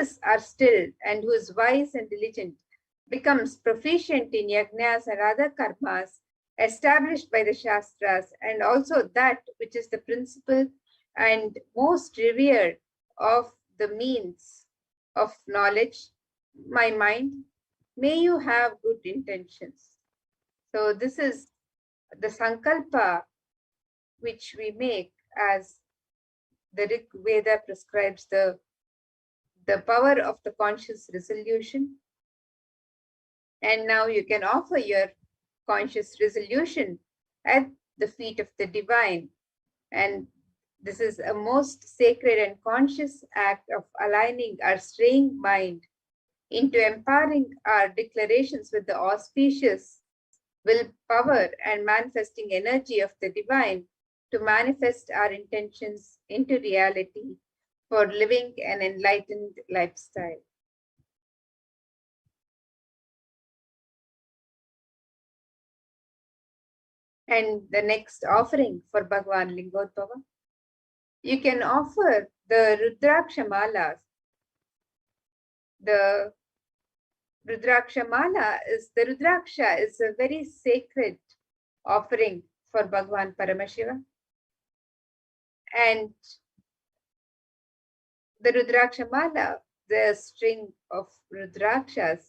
senses are still and who is wise and diligent becomes proficient in yajnas and other karmas established by the Shastras, and also that which is the principle and most revered of the means of knowledge, my mind, may you have good intentions. So this is the sankalpa which we make, as the Rig Veda prescribes the power of the conscious resolution. And now you can offer your conscious resolution at the feet of the divine. And this is a most sacred and conscious act of aligning our straying mind into empowering our declarations with the auspicious will power and manifesting energy of the divine to manifest our intentions into reality for living an enlightened lifestyle. And the next offering for Bhagavan Lingodbhava, you can offer the Rudraksha Malas. The Rudraksha Mala is a very sacred offering for Bhagavan Paramashiva. And the Rudraksha Mala, the string of Rudrakshas,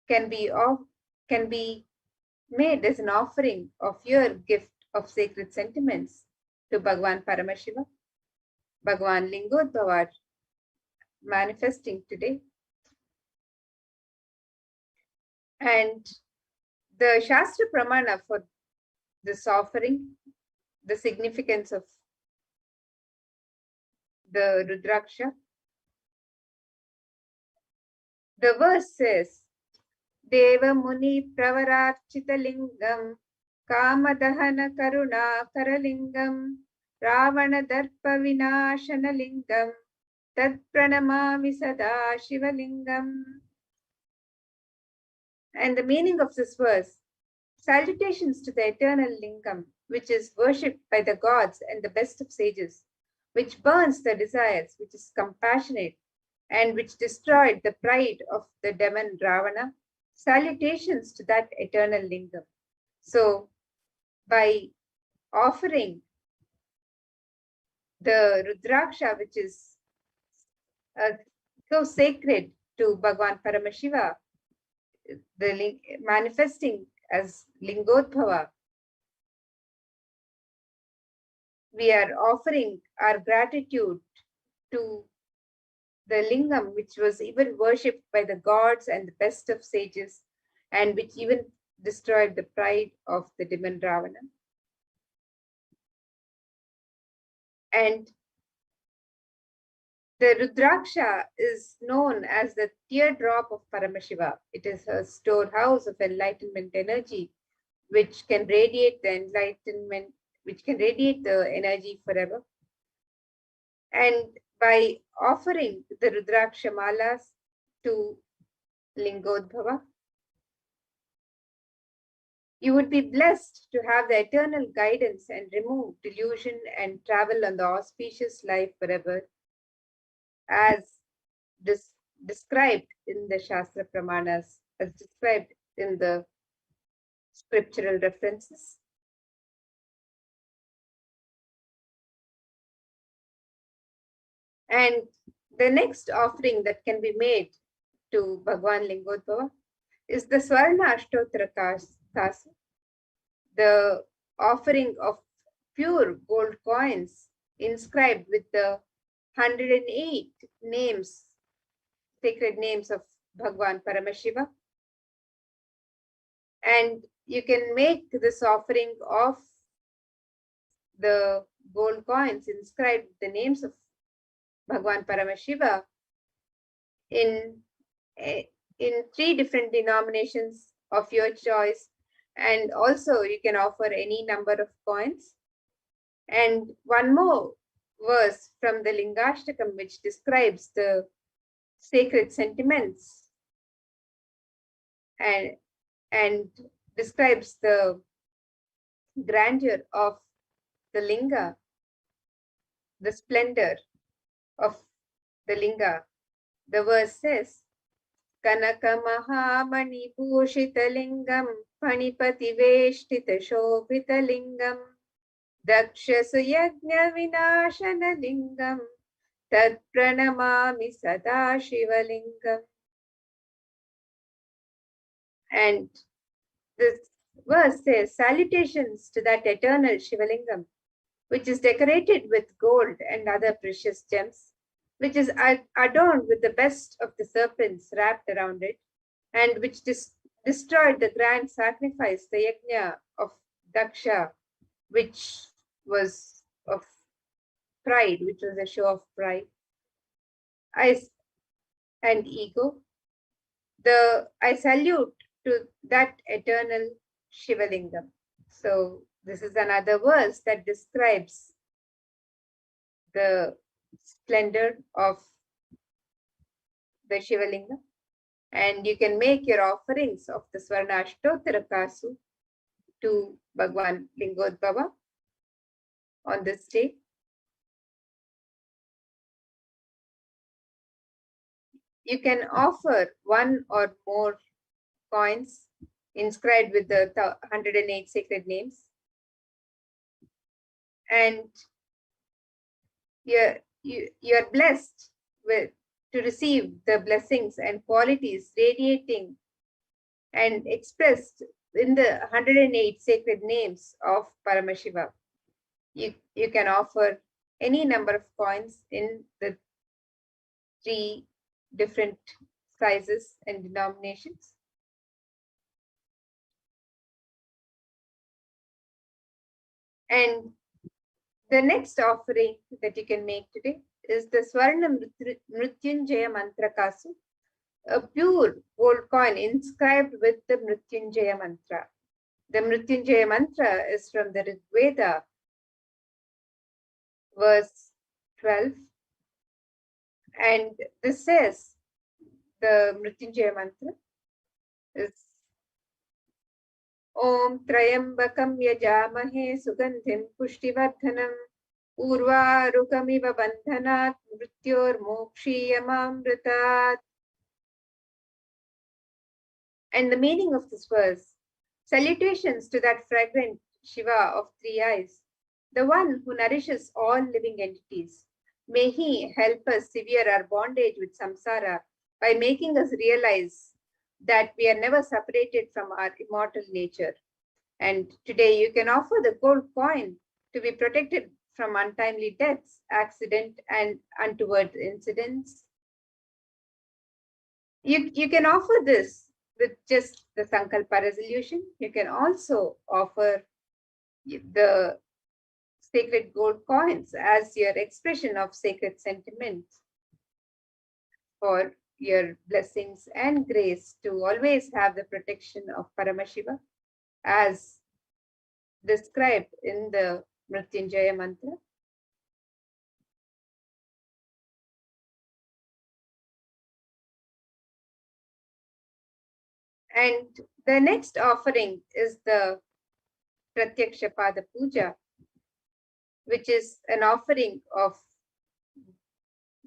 can be made as an offering of your gift of sacred sentiments to Bhagavan Paramashiva, Bhagavan Lingodbhava, manifesting today. And the Shastra Pramana for this offering, the significance of the Rudraksha, the verse says, Deva Muni Pravararchita Lingam Kamadahana Karuna Karalingam Ravana Darpa Vinashana Lingam Tad Pranamami Sada Shivalingam. And the meaning of this verse, salutations to the eternal lingam, which is worshipped by the gods and the best of sages, which burns the desires, which is compassionate, and which destroyed the pride of the demon Ravana. Salutations to that eternal lingam. So, by offering the Rudraksha, which is so sacred to Bhagavan Paramashiva, the manifesting as Lingodbhava, we are offering our gratitude to the lingam, which was even worshipped by the gods and the best of sages, and which even destroyed the pride of the demon Ravana. And the Rudraksha is known as the teardrop of Paramashiva. It is a storehouse of enlightenment energy, which can radiate the enlightenment, which can radiate the energy forever. And by offering the Rudraksha Malas to Lingodbhava, you would be blessed to have the eternal guidance and remove delusion and travel on the auspicious life forever, as described in the Shastra Pramanas, as described in the scriptural references. And the next offering that can be made to Bhagavan Lingodbhava is the Swarna Ashtottara Kasa, the offering of pure gold coins inscribed with the 108 names, sacred names of Bhagavan Paramashiva. And you can make this offering of the gold coins inscribed with the names of Bhagavan Paramashiva in 3 different denominations of your choice. And also you can offer any number of coins. And one more verse from the Lingashtakam, which describes the sacred sentiments and describes the grandeur of the Linga, the splendor of the Linga. The verse says, Kanaka Mahamani Bhushitalingam Panipati Veshtita Shobhitalingam Dakshasu Yajna Vinashana Lingam Tat Pranamami Sada Shivalingam. And this verse says, salutations to that eternal Shivalingam, which is decorated with gold and other precious gems, which is adorned with the best of the serpents wrapped around it, and which destroyed the grand sacrifice, the yajna of Daksha, which was of pride, which was a show of pride and ego. I salute to that eternal Shivalingam. So this is another verse that describes the splendor of the Shivalingam. And you can make your offerings of the Swarnashtottara Kasu to Bhagwan Lingodbhava on this day. You can offer one or more coins inscribed with the 108 sacred names. And you're blessed to receive the blessings and qualities radiating and expressed in the 108 sacred names of Paramashiva. You can offer any number of coins in the 3 different sizes and denominations. And the next offering that you can make today is the Swarna Mrityunjaya Mantra Kasu, a pure gold coin inscribed with the Mrityunjaya Mantra. The Mrityunjaya Mantra is from the Rig Veda, verse 12. And this says, the Mrityunjaya Mantra is Om Trayambakam Yajamahe Sugandhim Pushtivardhanam Urvarukamiva Bandhanat Mrityor Mokshiyamamritat. And the meaning of this verse, salutations to that fragrant Shiva of 3 eyes, the one who nourishes all living entities. May he help us sever our bondage with samsara by making us realize that we are never separated from our immortal nature. And today you can offer the gold coin to be protected from untimely deaths, accident, and untoward incidents. You can offer this with just the Sankalpa resolution. You can also offer the sacred gold coins as your expression of sacred sentiments for your blessings and grace to always have the protection of Paramashiva as described in the Mrityunjaya Mantra. And the next offering is the Pratyaksha Pada Puja, which is an offering of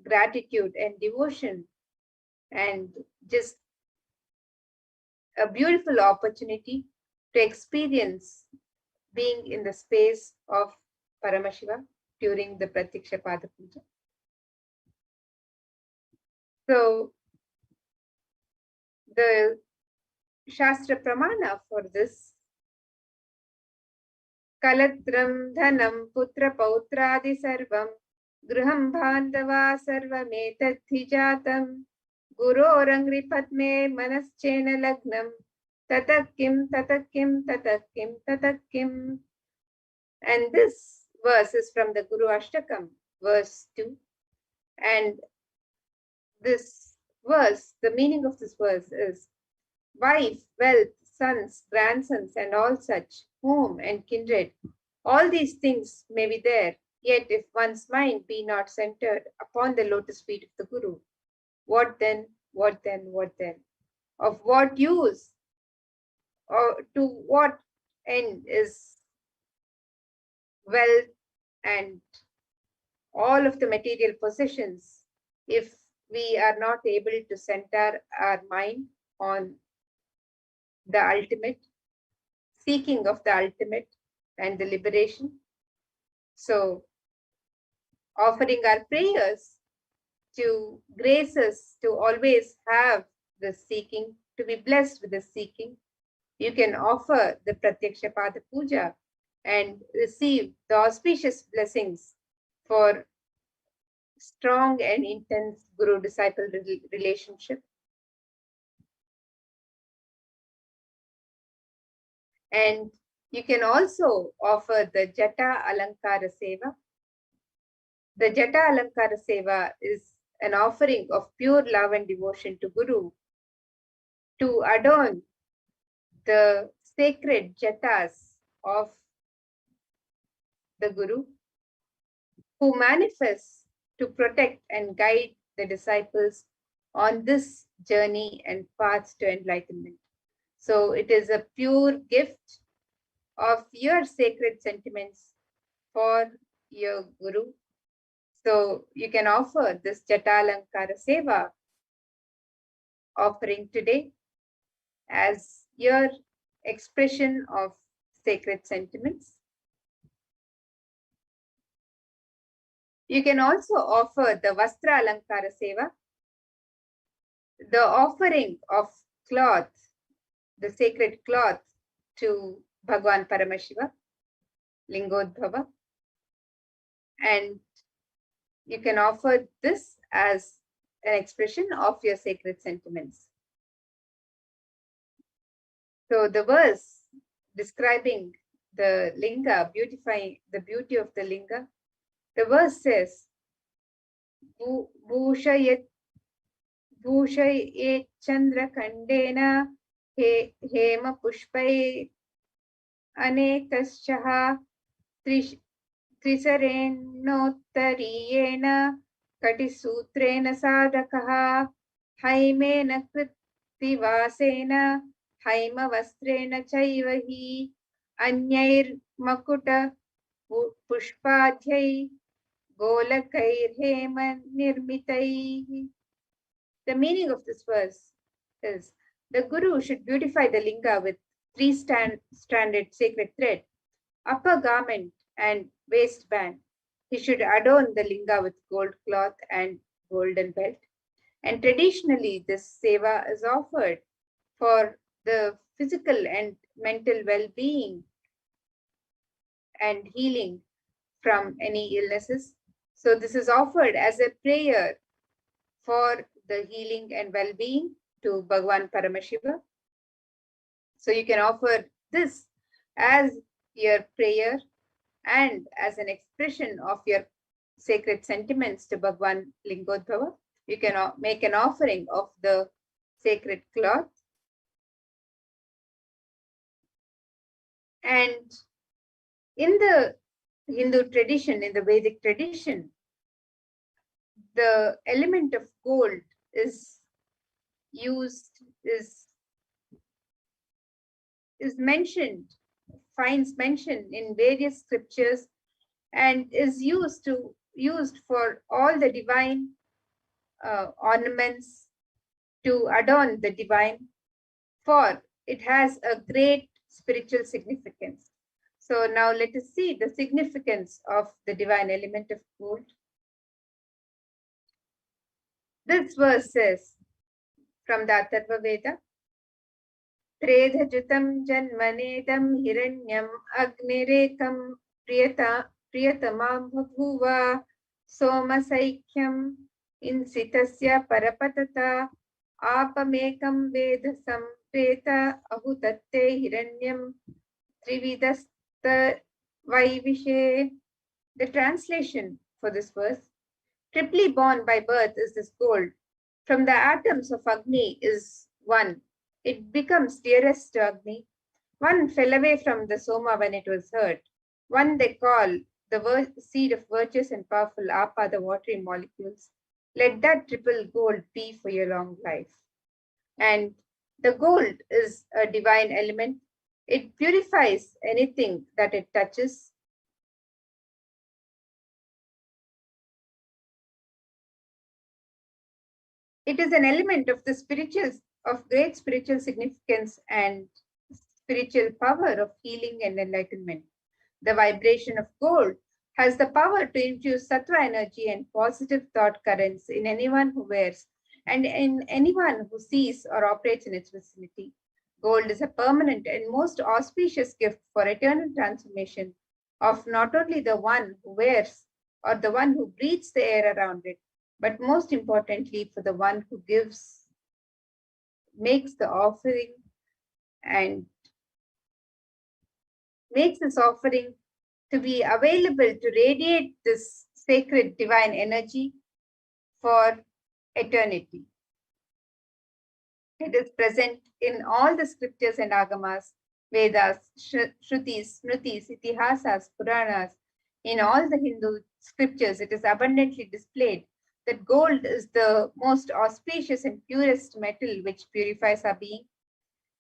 gratitude and devotion, and just a beautiful opportunity to experience being in the space of Paramashiva during the Pratyaksha Pada Puja. So the Shastra Pramana for this, Kalatram Dhanam Putra Pautradi Sarvam Gruham Bandhava Sarvametadhi Jatam Gurorangri Padme Manaschena Lagnam Tatakim Tatakim Tatakim Tatakim. And this verse is from the Guru Ashtakam, verse 2. And this verse, the meaning of this verse is wife, wealth, sons, grandsons, and all such, home and kindred. All these things may be there, yet if one's mind be not centered upon the lotus feet of the Guru, what then, what then, what then? Of what use or to what end is wealth and all of the material possessions if we are not able to center our mind on the ultimate, seeking of the ultimate and the liberation. So, offering our prayers to grace us to always have the seeking, to be blessed with the seeking, you can offer the Pratyaksha Pada Puja and receive the auspicious blessings for strong and intense guru-disciple relationship. And you can also offer the Jata Alankara Seva. The Jata Alankara Seva is an offering of pure love and devotion to Guru to adorn the sacred jatas of the Guru, who manifests to protect and guide the disciples on this journey and path to enlightenment. So it is a pure gift of your sacred sentiments for your Guru. So you can offer this Jatalankara Seva offering today as your expression of sacred sentiments. You can also offer the Vastra Alankara Seva, the offering of cloth, the sacred cloth to Bhagwan Paramashiva, Lingodbhava. And you can offer this as an expression of your sacred sentiments. So the verse describing the linga, beautifying the beauty of the linga, the verse says, Bhushayet Chandra Kandena Hema Pushpai Anekaschaha Trisarenotariyena Katisutrena Sadakaha Haimena Kritivasena Haima Vastrena Chaivahi Anyair Makuta Pushpadhyai Golakair Hema Nirmitai. The meaning of this verse is the Guru should beautify the linga with three-stranded sacred thread, upper garment and waistband. He should adorn the linga with gold cloth and golden belt. And traditionally, this seva is offered for the physical and mental well-being and healing from any illnesses. So this is offered as a prayer for the healing and well-being to Bhagwan Paramashiva. So you can offer this as your prayer and as an expression of your sacred sentiments to Bhagwan Lingodbhava. You can make an offering of the sacred cloth. And in the Hindu tradition, in the Vedic tradition, the element of gold is used, is mentioned, finds mention in various scriptures, and is used for all the divine ornaments to adorn the divine, for it has a great spiritual significance. So now let us see the significance of the divine element of gold. This verse says from the Atharva Veda, Tredhajutam janmanedam hiranyam agnirekam priyatamam bhavuva somasaikyam insitasya parapatata apamekam vedasam preta ahutatte hiranyam trividasta vaivishe. The translation for this verse: triply born by birth is this gold. From the atoms of Agni is one. It becomes dearest to Agni. One fell away from the Soma when it was hurt. One they call the seed of virtuous and powerful Apa, the watery molecules. Let that triple gold be for your long life. And the gold is a divine element. It purifies anything that it touches. It is an element of of great spiritual significance and spiritual power of healing and enlightenment. The vibration of gold has the power to infuse sattva energy and positive thought currents in anyone who wears and in anyone who sees or operates in its vicinity. Gold is a permanent and most auspicious gift for eternal transformation of not only the one who wears or the one who breathes the air around it, but most importantly for the one who makes the offering and makes this offering to be available to radiate this sacred divine energy for eternity. It is present in all the scriptures and agamas, Vedas, Shrutis, Smritis, Itihasas, Puranas. In all the Hindu scriptures, it is abundantly displayed that gold is the most auspicious and purest metal which purifies our being.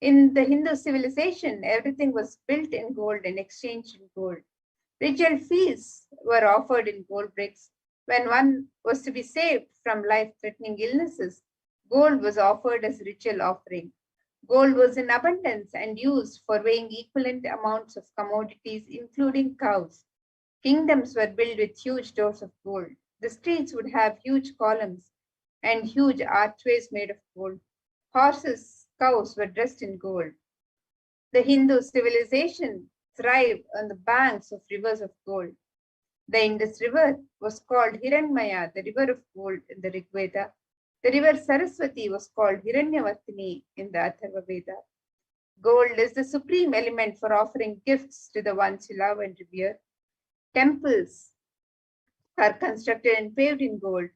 In the Hindu civilization, everything was built in gold and exchanged in gold. Ritual feasts were offered in gold bricks. When one was to be saved from life-threatening illnesses, gold was offered as ritual offering. Gold was in abundance and used for weighing equivalent amounts of commodities, including cows. Kingdoms were built with huge doors of gold. The streets would have huge columns and huge archways made of gold. Horses, cows were dressed in gold. The Hindu civilization thrived on the banks of rivers of gold. The Indus River was called Hiranmaya, the river of gold in the Rig Veda. The river Saraswati was called Hiranyavartini in the Atharva Veda. Gold is the supreme element for offering gifts to the ones you love and revere. Temples are constructed and paved in gold.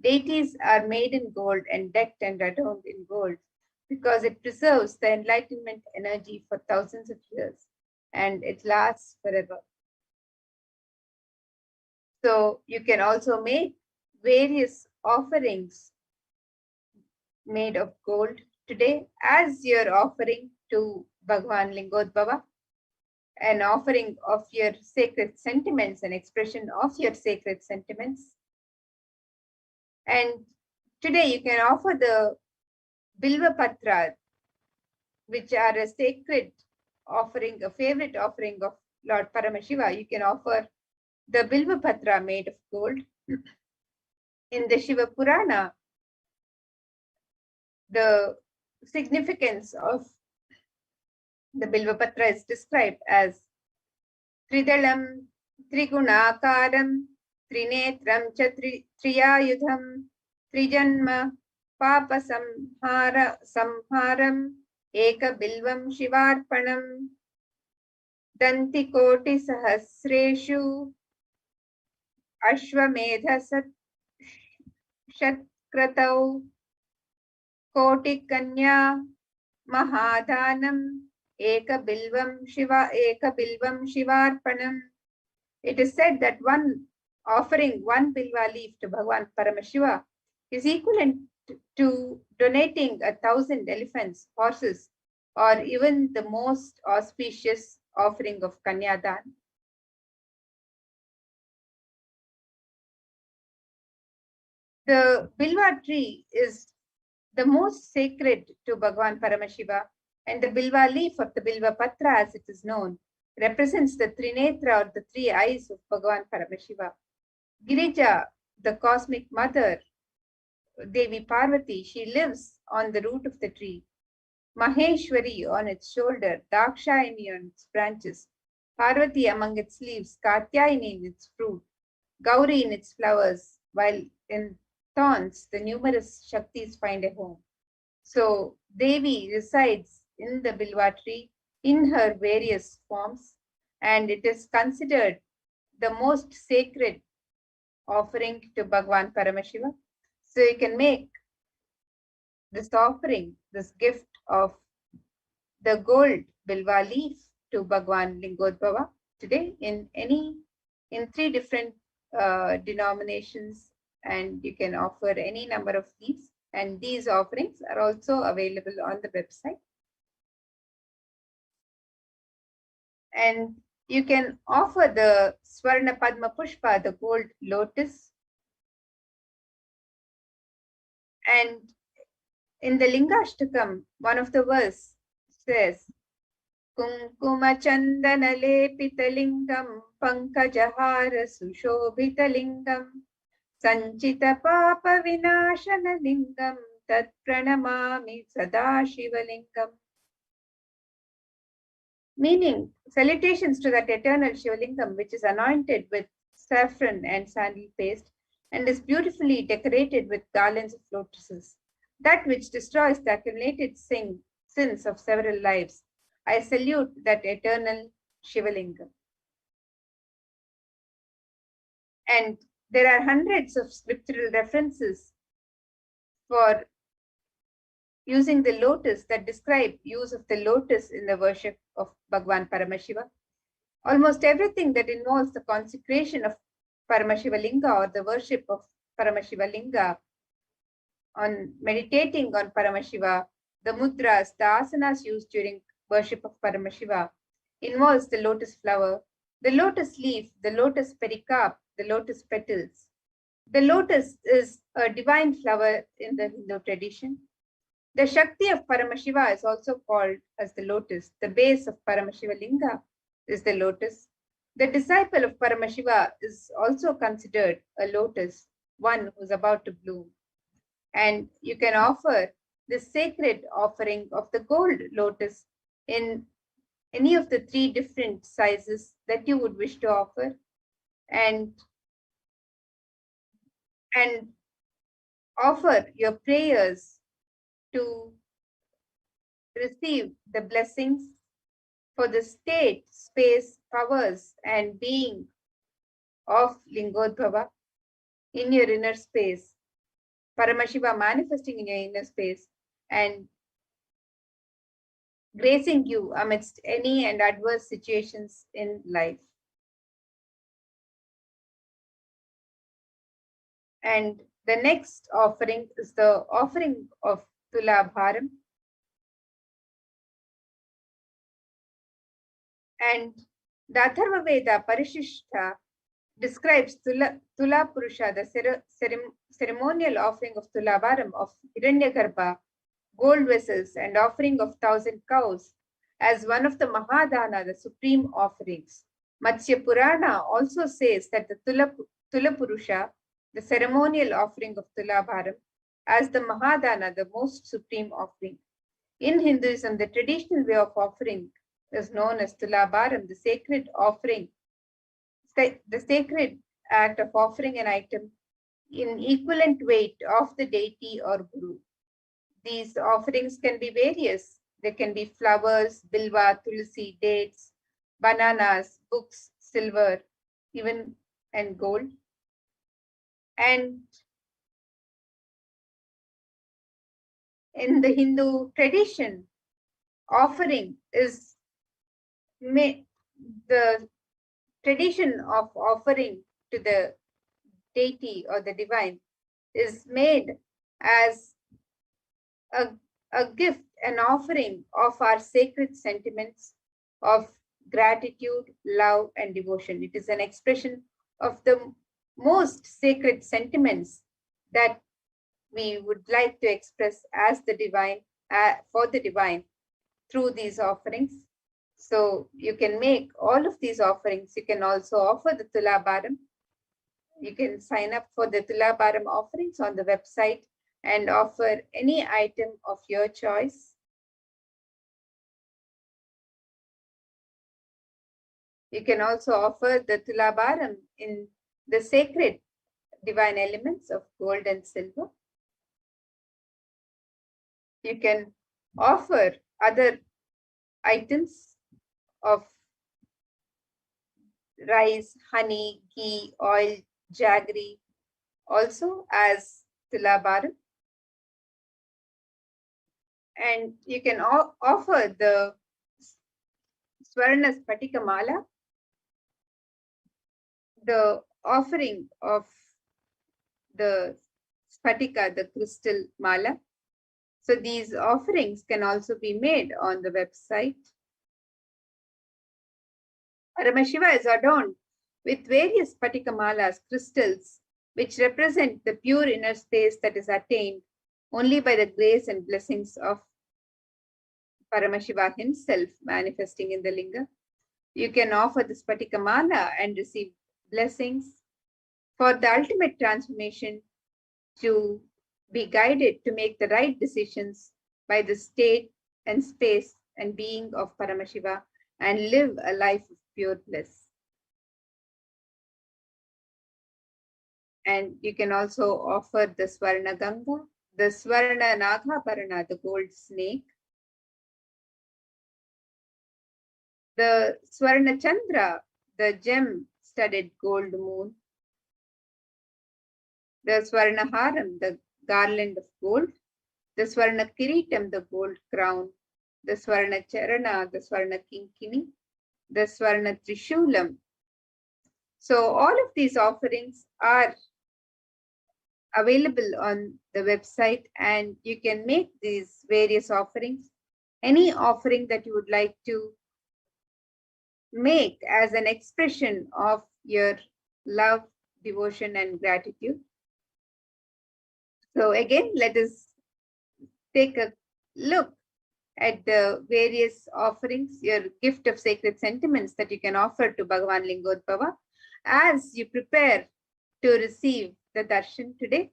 Deities are made in gold and decked and adorned in gold because it preserves the enlightenment energy for thousands of years and it lasts forever. So you can also make various offerings made of gold today as your offering to Bhagwan Lingodbhava, an offering of your sacred sentiments, an expression of your sacred sentiments. And today you can offer the Bilva Patra, which are a sacred offering, a favorite offering of Lord Paramashiva. You can offer the Bilva Patra made of gold. In the Shiva Purana, the significance of the Bilva Patra is described as Tridalam, Trigunakaram, Trinetram cha Triyayudham, Trijanma, Papa Samharam, Eka Bilvam Shivarpanam, Danti Koti Sahasreshu, Ashwamedha Shatkratau, Koti Kanya, Mahadhanam, Eka Bilvam Shivarpanam. It is said that offering one bilva leaf to Bhagwan Paramashiva is equivalent to donating 1,000 elephants, horses, or even the most auspicious offering of Kanyadan. The Bilva tree is the most sacred to Bhagwan Paramashiva, and the Bilva leaf or the Bilva Patra, as it is known, represents the Trinetra or the three eyes of Bhagwan Paramashiva. Girija, the cosmic mother, Devi Parvati, she lives on the root of the tree. Maheshwari on its shoulder, Dakshayani on its branches, Parvati among its leaves, Katyayani in its fruit, Gauri in its flowers, while in thorns the numerous Shaktis find a home. So Devi resides in the Bilva tree in her various forms, and it is considered the most sacred offering to Bhagwan Paramashiva. So you can make this offering, this gift of the gold Bilva leaf to Bhagwan Lingodbhava today in three different denominations, and you can offer any number of leaves, and these offerings are also available on the website. And you can offer the Swarna Padma Pushpa, the gold lotus, And in the Lingashtakam, one of the verse says, Kumkuma Chandana Lepitalingam Pankajahara Sushobhitalingam Sanchita Papa Vinashana Lingam Tat Pranamami Sadashivalinkam. Meaning, salutations to that eternal Shivalingam, which is anointed with saffron and sandal paste and is beautifully decorated with garlands of lotuses, that which destroys the accumulated sins of several lives. I salute that eternal Shivalingam. And there are hundreds of scriptural references for using the lotus that describe use of the lotus in the worship of Bhagwan Paramashiva. Almost everything that involves the consecration of Paramashiva Linga or the worship of Paramashiva Linga, on meditating on Paramashiva, the mudras, the asanas used during worship of Paramashiva, involves the lotus flower, the lotus leaf, the lotus pericarp, the lotus petals. The lotus is a divine flower in the Hindu tradition. The Shakti of Paramashiva is also called as the lotus. The base of Paramashiva Linga is the lotus. The disciple of Paramashiva is also considered a lotus, one who's about to bloom. And you can offer the sacred offering of the gold lotus in any of the 3 different sizes that you would wish to offer, and offer your prayers to receive the blessings for the state, space, powers, and being of Lingodbhava in your inner space, Paramashiva manifesting in your inner space and gracing you amidst any and adverse situations in life. And the next offering is the offering of Tula Bharam. And the Atharva Veda Parishishta describes Tula Purusha, the ceremonial offering of Tula Bharam of Hiranyagarbha, gold vessels, and offering of 1,000 cows as one of the Mahadana, the supreme offerings. Matsya Purana also says that the Tula Purusha, the ceremonial offering of Tula Bharam, as the Mahadana, the most supreme offering. In Hinduism, the traditional way of offering is known as Tula Bharam, the sacred offering, the sacred act of offering an item in equivalent weight of the deity or guru. These offerings can be various. They can be flowers, bilva, tulsi, dates, bananas, books, silver, even and gold. And in the Hindu tradition, offering is the tradition of offering to the deity or the divine is made as a gift, an offering of our sacred sentiments of gratitude, love, and devotion. It is an expression of the most sacred sentiments that we would like to express as the divine, for the divine, through these offerings. So you can make all of these offerings. You can also offer the Tula Bharam. You can sign up for the Tula Bharam offerings on the website and offer any item of your choice. You can also offer the Tula Bharam in the sacred divine elements of gold and silver. You can offer other items of rice, honey, ghee, oil, jaggery, also as Tula Bharam. And you can offer the Swarna Spatika Mala, the offering of the Spatika, the crystal Mala. So these offerings can also be made on the website. Paramashiva is adorned with various Spatika Malas, crystals, which represent the pure inner space that is attained only by the grace and blessings of Paramashiva himself manifesting in the linga. You can offer the Spatikamala and receive blessings for the ultimate transformation, to be guided to make the right decisions by the state and space and being of Paramashiva and live a life of pure bliss. And you can also offer the Swarna Ganga, the Swarna Naghaparana, the gold snake, the Swarna Chandra, the gem-studded gold moon, the Swarna Haram, the garland of gold, the Swarna Kiritam, the gold crown, the Swarna Charana, the Swarna Kinkini, the Swarna Trishulam. So all of these offerings are available on the website, and you can make these various offerings. Any offering that you would like to make as an expression of your love, devotion, and gratitude. So again, let us take a look at the various offerings, your gift of sacred sentiments that you can offer to Bhagavan Lingodbhava as you prepare to receive the darshan today.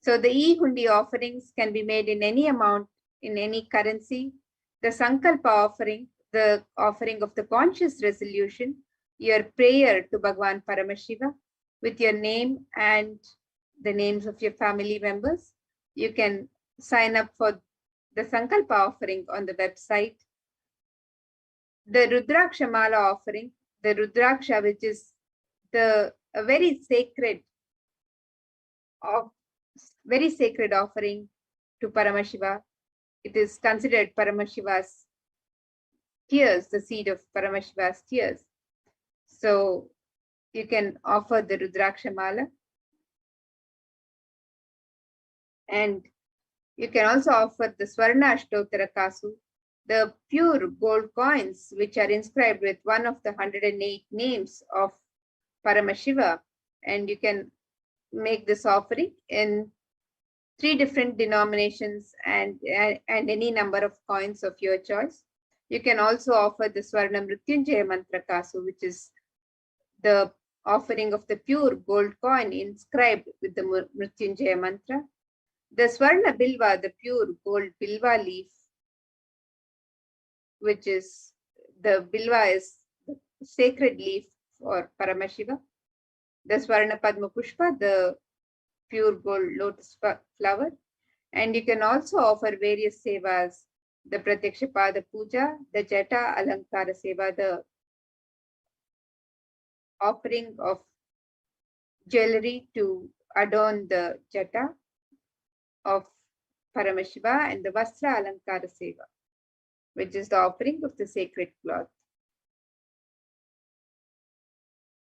So the e-hundi offerings can be made in any amount, in any currency. The sankalpa offering, the offering of the conscious resolution, your prayer to Bhagavan Paramashiva with your name and the names of your family members. You can sign up for the sankalpa offering on the website. The Rudraksha Mala offering, the Rudraksha, which is a very sacred offering to Paramashiva. It is considered Paramashiva's tears, the seed of Paramashiva's tears. So you can offer the Rudraksha Mala. And you can also offer the Swarna Ashtottara Kasu, the pure gold coins which are inscribed with one of the 108 names of Paramashiva. And you can make this offering in 3 different denominations and any number of coins of your choice. You can also offer the Swarna Mrityunjaya Mantra Kasu, which is the offering of the pure gold coin inscribed with the Mrityunjaya Mantra. The Swarna Bilva, the pure gold Bilva leaf, which is the Bilva is the sacred leaf for Paramashiva. The Swarna Padma Pushpa, the pure gold lotus flower. And you can also offer various sevas, the Pratyakshapada Puja, the Jata Alankara Seva, the offering of jewelry to adorn the Jata of Paramashiva, and the Vastra Alankara Seva, which is the offering of the sacred cloth.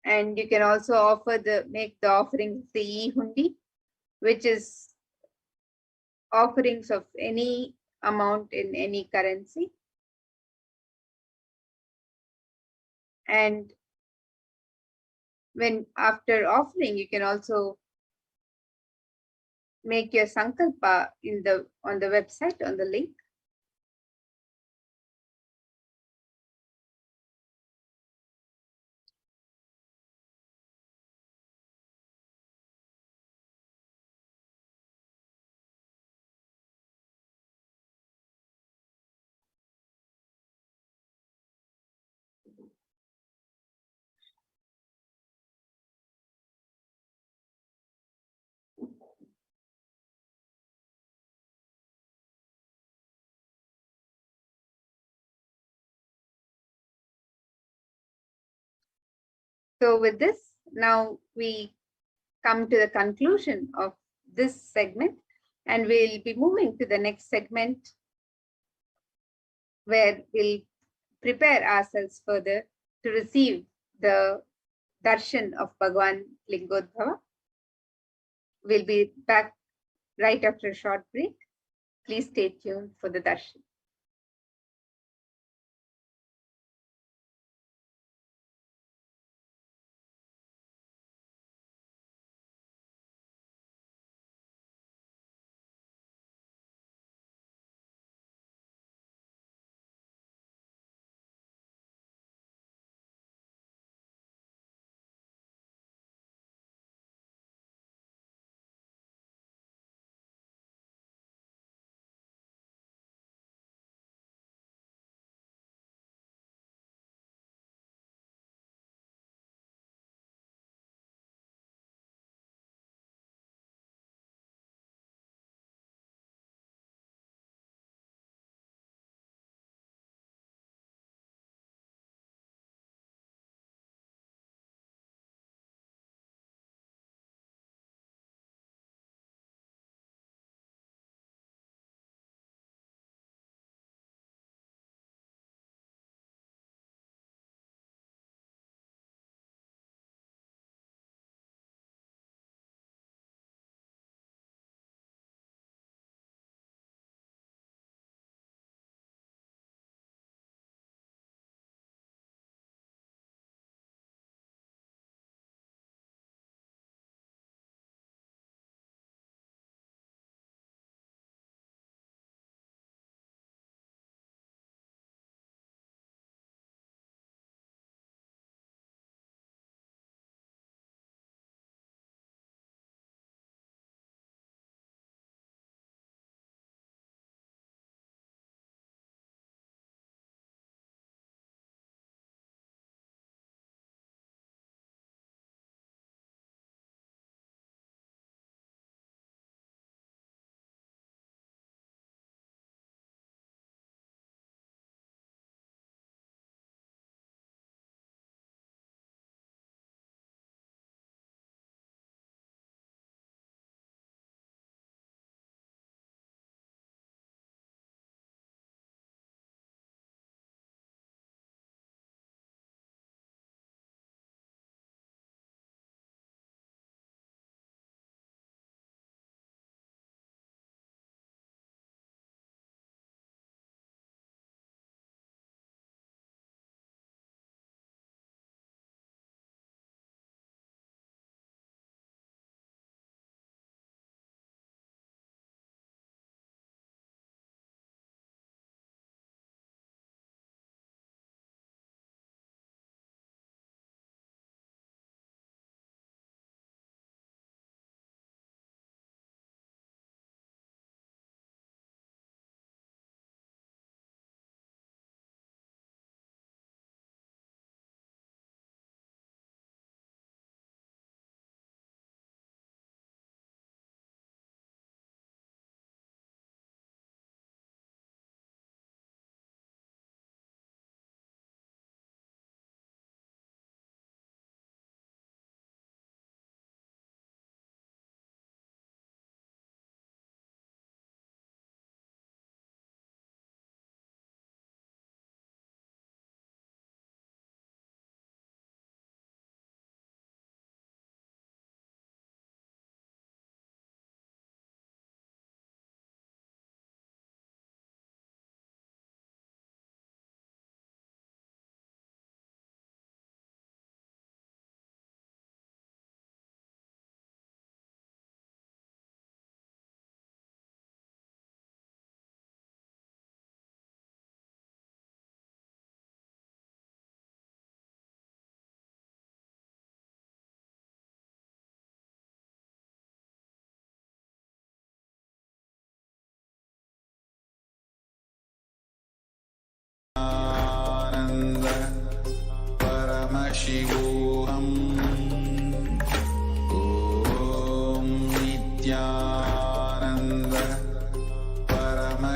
And you can also make the offering of the e-hundi, which is offerings of any amount in any currency. And after offering, you can also make your sankalpa on the website, on the link. So with this, now we come to the conclusion of this segment, and we'll be moving to the next segment where we'll prepare ourselves further to receive the darshan of Bhagavan Lingodbhava. We'll be back right after a short break. Please stay tuned for the darshan.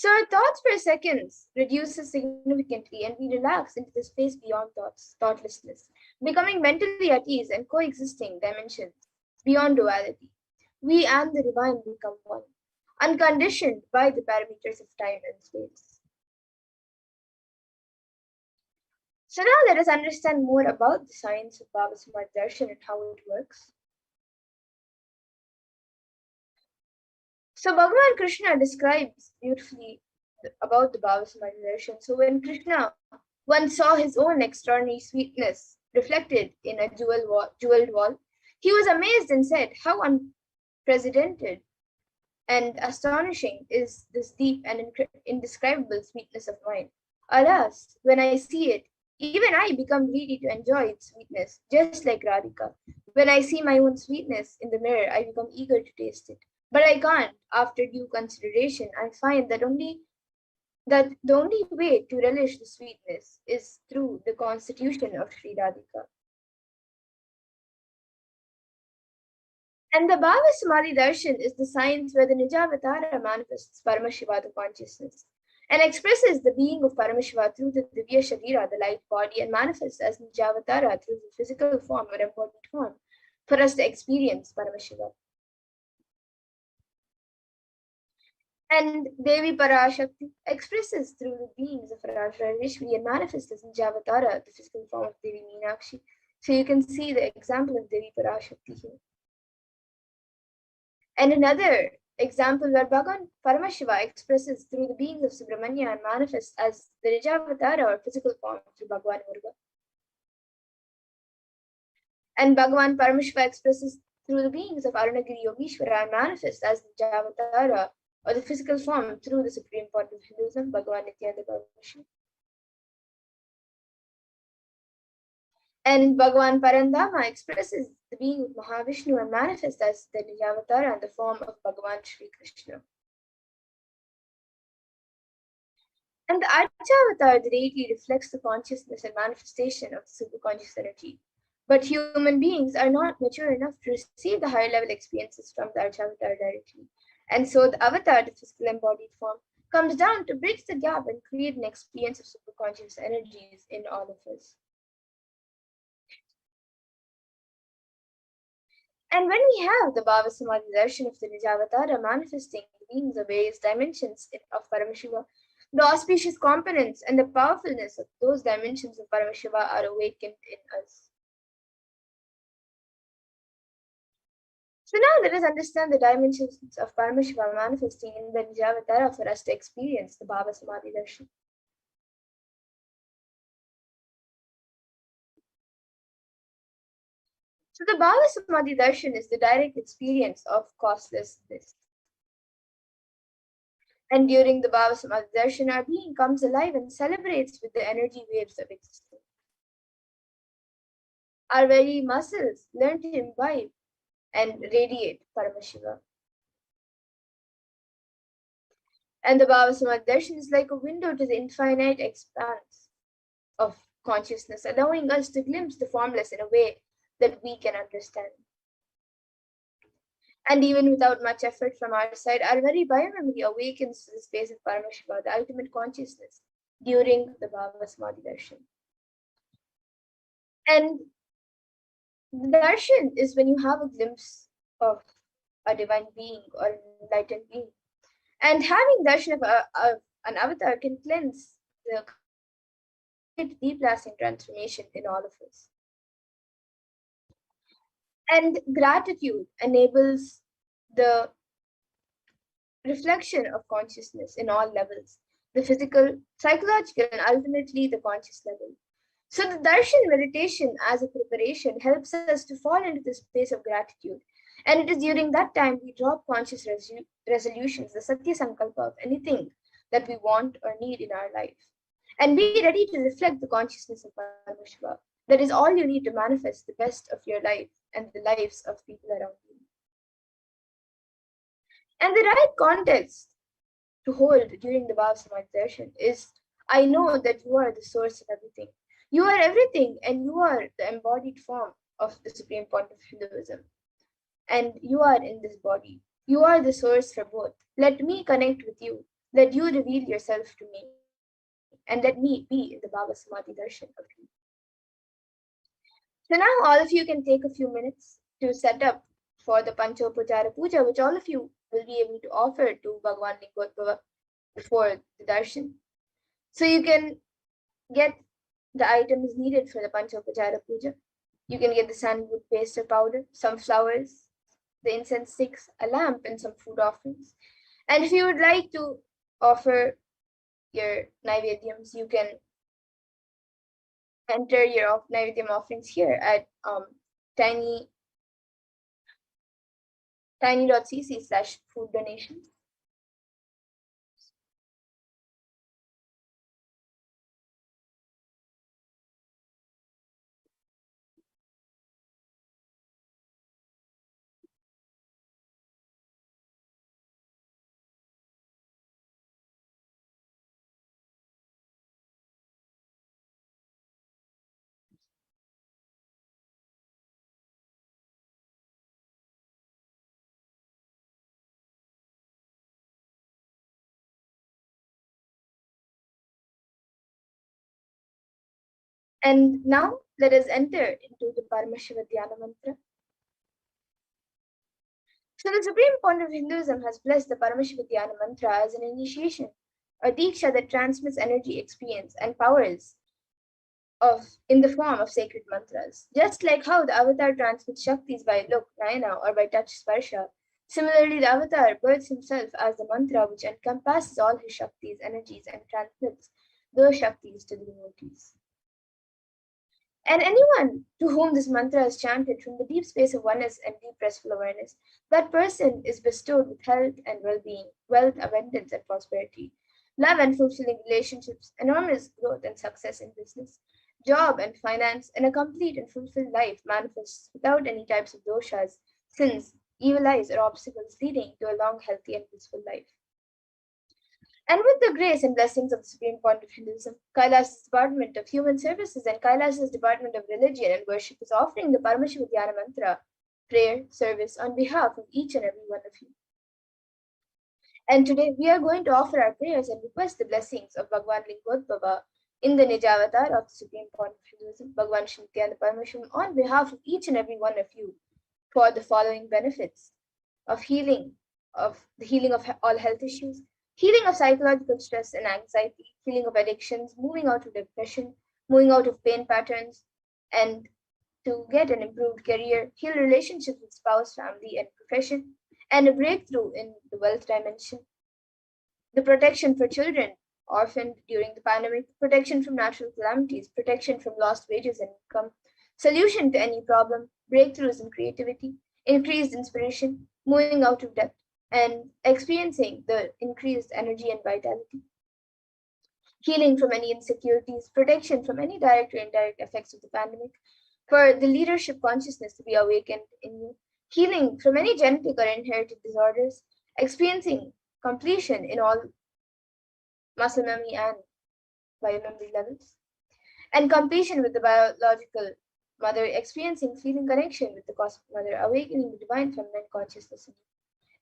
So our thoughts per seconds reduces significantly and we relax into the space beyond thoughts, thoughtlessness, becoming mentally at ease and coexisting dimensions beyond duality. We and the divine become one, unconditioned by the parameters of time and space. So now let us understand more about the science of Bhava Samadhi Darshan and how it works. So Bhagavan Krishna describes beautifully about the Bhava Samadhi Darshan. So when Krishna once saw his own extraordinary sweetness reflected in a jeweled wall, he was amazed and said, "How unprecedented and astonishing is this deep and indescribable sweetness of mine. Alas, when I see it, even I become greedy to enjoy its sweetness, just like Radhika. When I see my own sweetness in the mirror, I become eager to taste it. But I can't. After due consideration, I find that the only way to relish the sweetness is through the constitution of Sri Radhika. And the Bhava Samadhi Darshan is the science where the Nijavatara manifests Paramashiva, the consciousness, and expresses the being of Paramashiva through the Divya Sharira, the light body, and manifests as Nijavatara through the physical form or embodied form for us to experience Paramashiva. And Devi Parashakti expresses through the beings of Rajrajeshwari and manifests as Nijavatara, the physical form of Devi Meenakshi. So you can see the example of Devi Parashakti here. And another example where Bhagavan Paramashiva expresses through the beings of Subramanya and manifests as the Nijavatara or physical form through Bhagavan Muruga. And Bhagavan Paramashiva expresses through the beings of Arunagiri Yogeshwara and manifests as the Nijavatara or the physical form through the supreme point of Hinduism, Bhagavan Nithyananda Paramashivam. And Bhagavan Parandama expresses the being of Mahavishnu and manifests as the Nijavatara in the form of Bhagavan Sri Krishna. And the Archavatar, the deity, reflects the consciousness and manifestation of the superconscious energy. But human beings are not mature enough to receive the higher level experiences from the Archavatar directly. And so the avatar, the physical embodied form, comes down to bridge the gap and create an experience of superconscious energies in all of us. And when we have the Bhava Samadhi Darshan of the Nijavatara manifesting the beings of various dimensions of Paramashiva, the auspicious components and the powerfulness of those dimensions of Paramashiva are awakened in us. So now let us understand the dimensions of Paramashiva manifesting in the Nijavatara for us to experience the Bhava Samadhi Darshan. So the Bhava Samadhi Darshan is the direct experience of causelessness. And during the Bhava Samadhi Darshan, our being comes alive and celebrates with the energy waves of existence. Our very muscles learn to imbibe and radiate Paramashiva. And the Bhava Samadhi Darshan is like a window to the infinite expanse of consciousness, allowing us to glimpse the formless in a way that we can understand. And even without much effort from our side, our very biomemory awakens to the space of Paramashiva, the ultimate consciousness, during the Bhava Samadhi Darshan. And the darshan is when you have a glimpse of a divine being or an enlightened being. And having darshan of an avatar can cleanse the deep lasting transformation in all of us. And gratitude enables the reflection of consciousness in all levels, the physical, psychological, and ultimately the conscious level. So the darshan meditation as a preparation helps us to fall into the space of gratitude. And it is during that time we drop conscious resolutions, the Satya Sankalpa of anything that we want or need in our life. And be ready to reflect the consciousness of Paramashiva. That is all you need to manifest the best of your life and the lives of people around you. And the right context to hold during the Bhava Samadhi Darshan is, I know that you are the source of everything. You are everything and you are the embodied form of the supreme point of Hinduism. And you are in this body. You are the source for both. Let me connect with you Let you reveal yourself to me, and let me be in the Bhava Samadhi Darshan of you. So now all of you can take a few minutes to set up for the Panchopachara Puja, which all of you will be able to offer to Bhagavan Lingotbhava before the darshan. So you can get the items needed for the Panchopachara Puja. You can get the sandalwood paste or powder, some flowers, the incense sticks, a lamp, and some food offerings. And if you would like to offer your Naivedyams, you can enter your Naivedyam offerings here at tiny.cc/food donations. And now let us enter into the Paramashivoham mantra. So the Supreme Point of Hinduism has blessed the Paramashivoham mantra as an initiation, a diksha that transmits energy, experience, and powers in the form of sacred mantras. Just like how the avatar transmits Shaktis by look, Nayana, or by touch, Sparsha, similarly the avatar births himself as the mantra which encompasses all his Shaktis, energies, and transmits those Shaktis to the devotees. And anyone to whom this mantra is chanted from the deep space of oneness and deep restful awareness, that person is bestowed with health and well-being, wealth, abundance, and prosperity, love and fulfilling relationships, enormous growth and success in business, job and finance, and a complete and fulfilled life manifests without any types of doshas, sins, evil eyes, or obstacles leading to a long, healthy, and peaceful life. And with the grace and blessings of the Supreme Point of Hinduism, Kailasa's Department of Human Services and Kailasa's Department of Religion and Worship is offering the Paramashivoham mantra prayer service on behalf of each and every one of you. And today we are going to offer our prayers and request the blessings of Bhagavan Lingotbhava in the Nijavatar of the Supreme Point of Hinduism, Bhagavan Shri Nithyananda Paramashivam, on behalf of each and every one of you for the following benefits of the healing of all health issues, healing of psychological stress and anxiety, healing of addictions, moving out of depression, moving out of pain patterns, and to get an improved career, heal relationships with spouse, family, and profession, and a breakthrough in the wealth dimension, the protection for children orphaned during the pandemic, protection from natural calamities, protection from lost wages and income, solution to any problem, breakthroughs in creativity, increased inspiration, moving out of debt, and experiencing the increased energy and vitality, healing from any insecurities, protection from any direct or indirect effects of the pandemic, for the leadership consciousness to be awakened in you, healing from any genetic or inherited disorders, experiencing completion in all muscle memory and biomemory levels, and completion with the biological mother, experiencing feeling connection with the cosmic mother, awakening the divine feminine consciousness in you,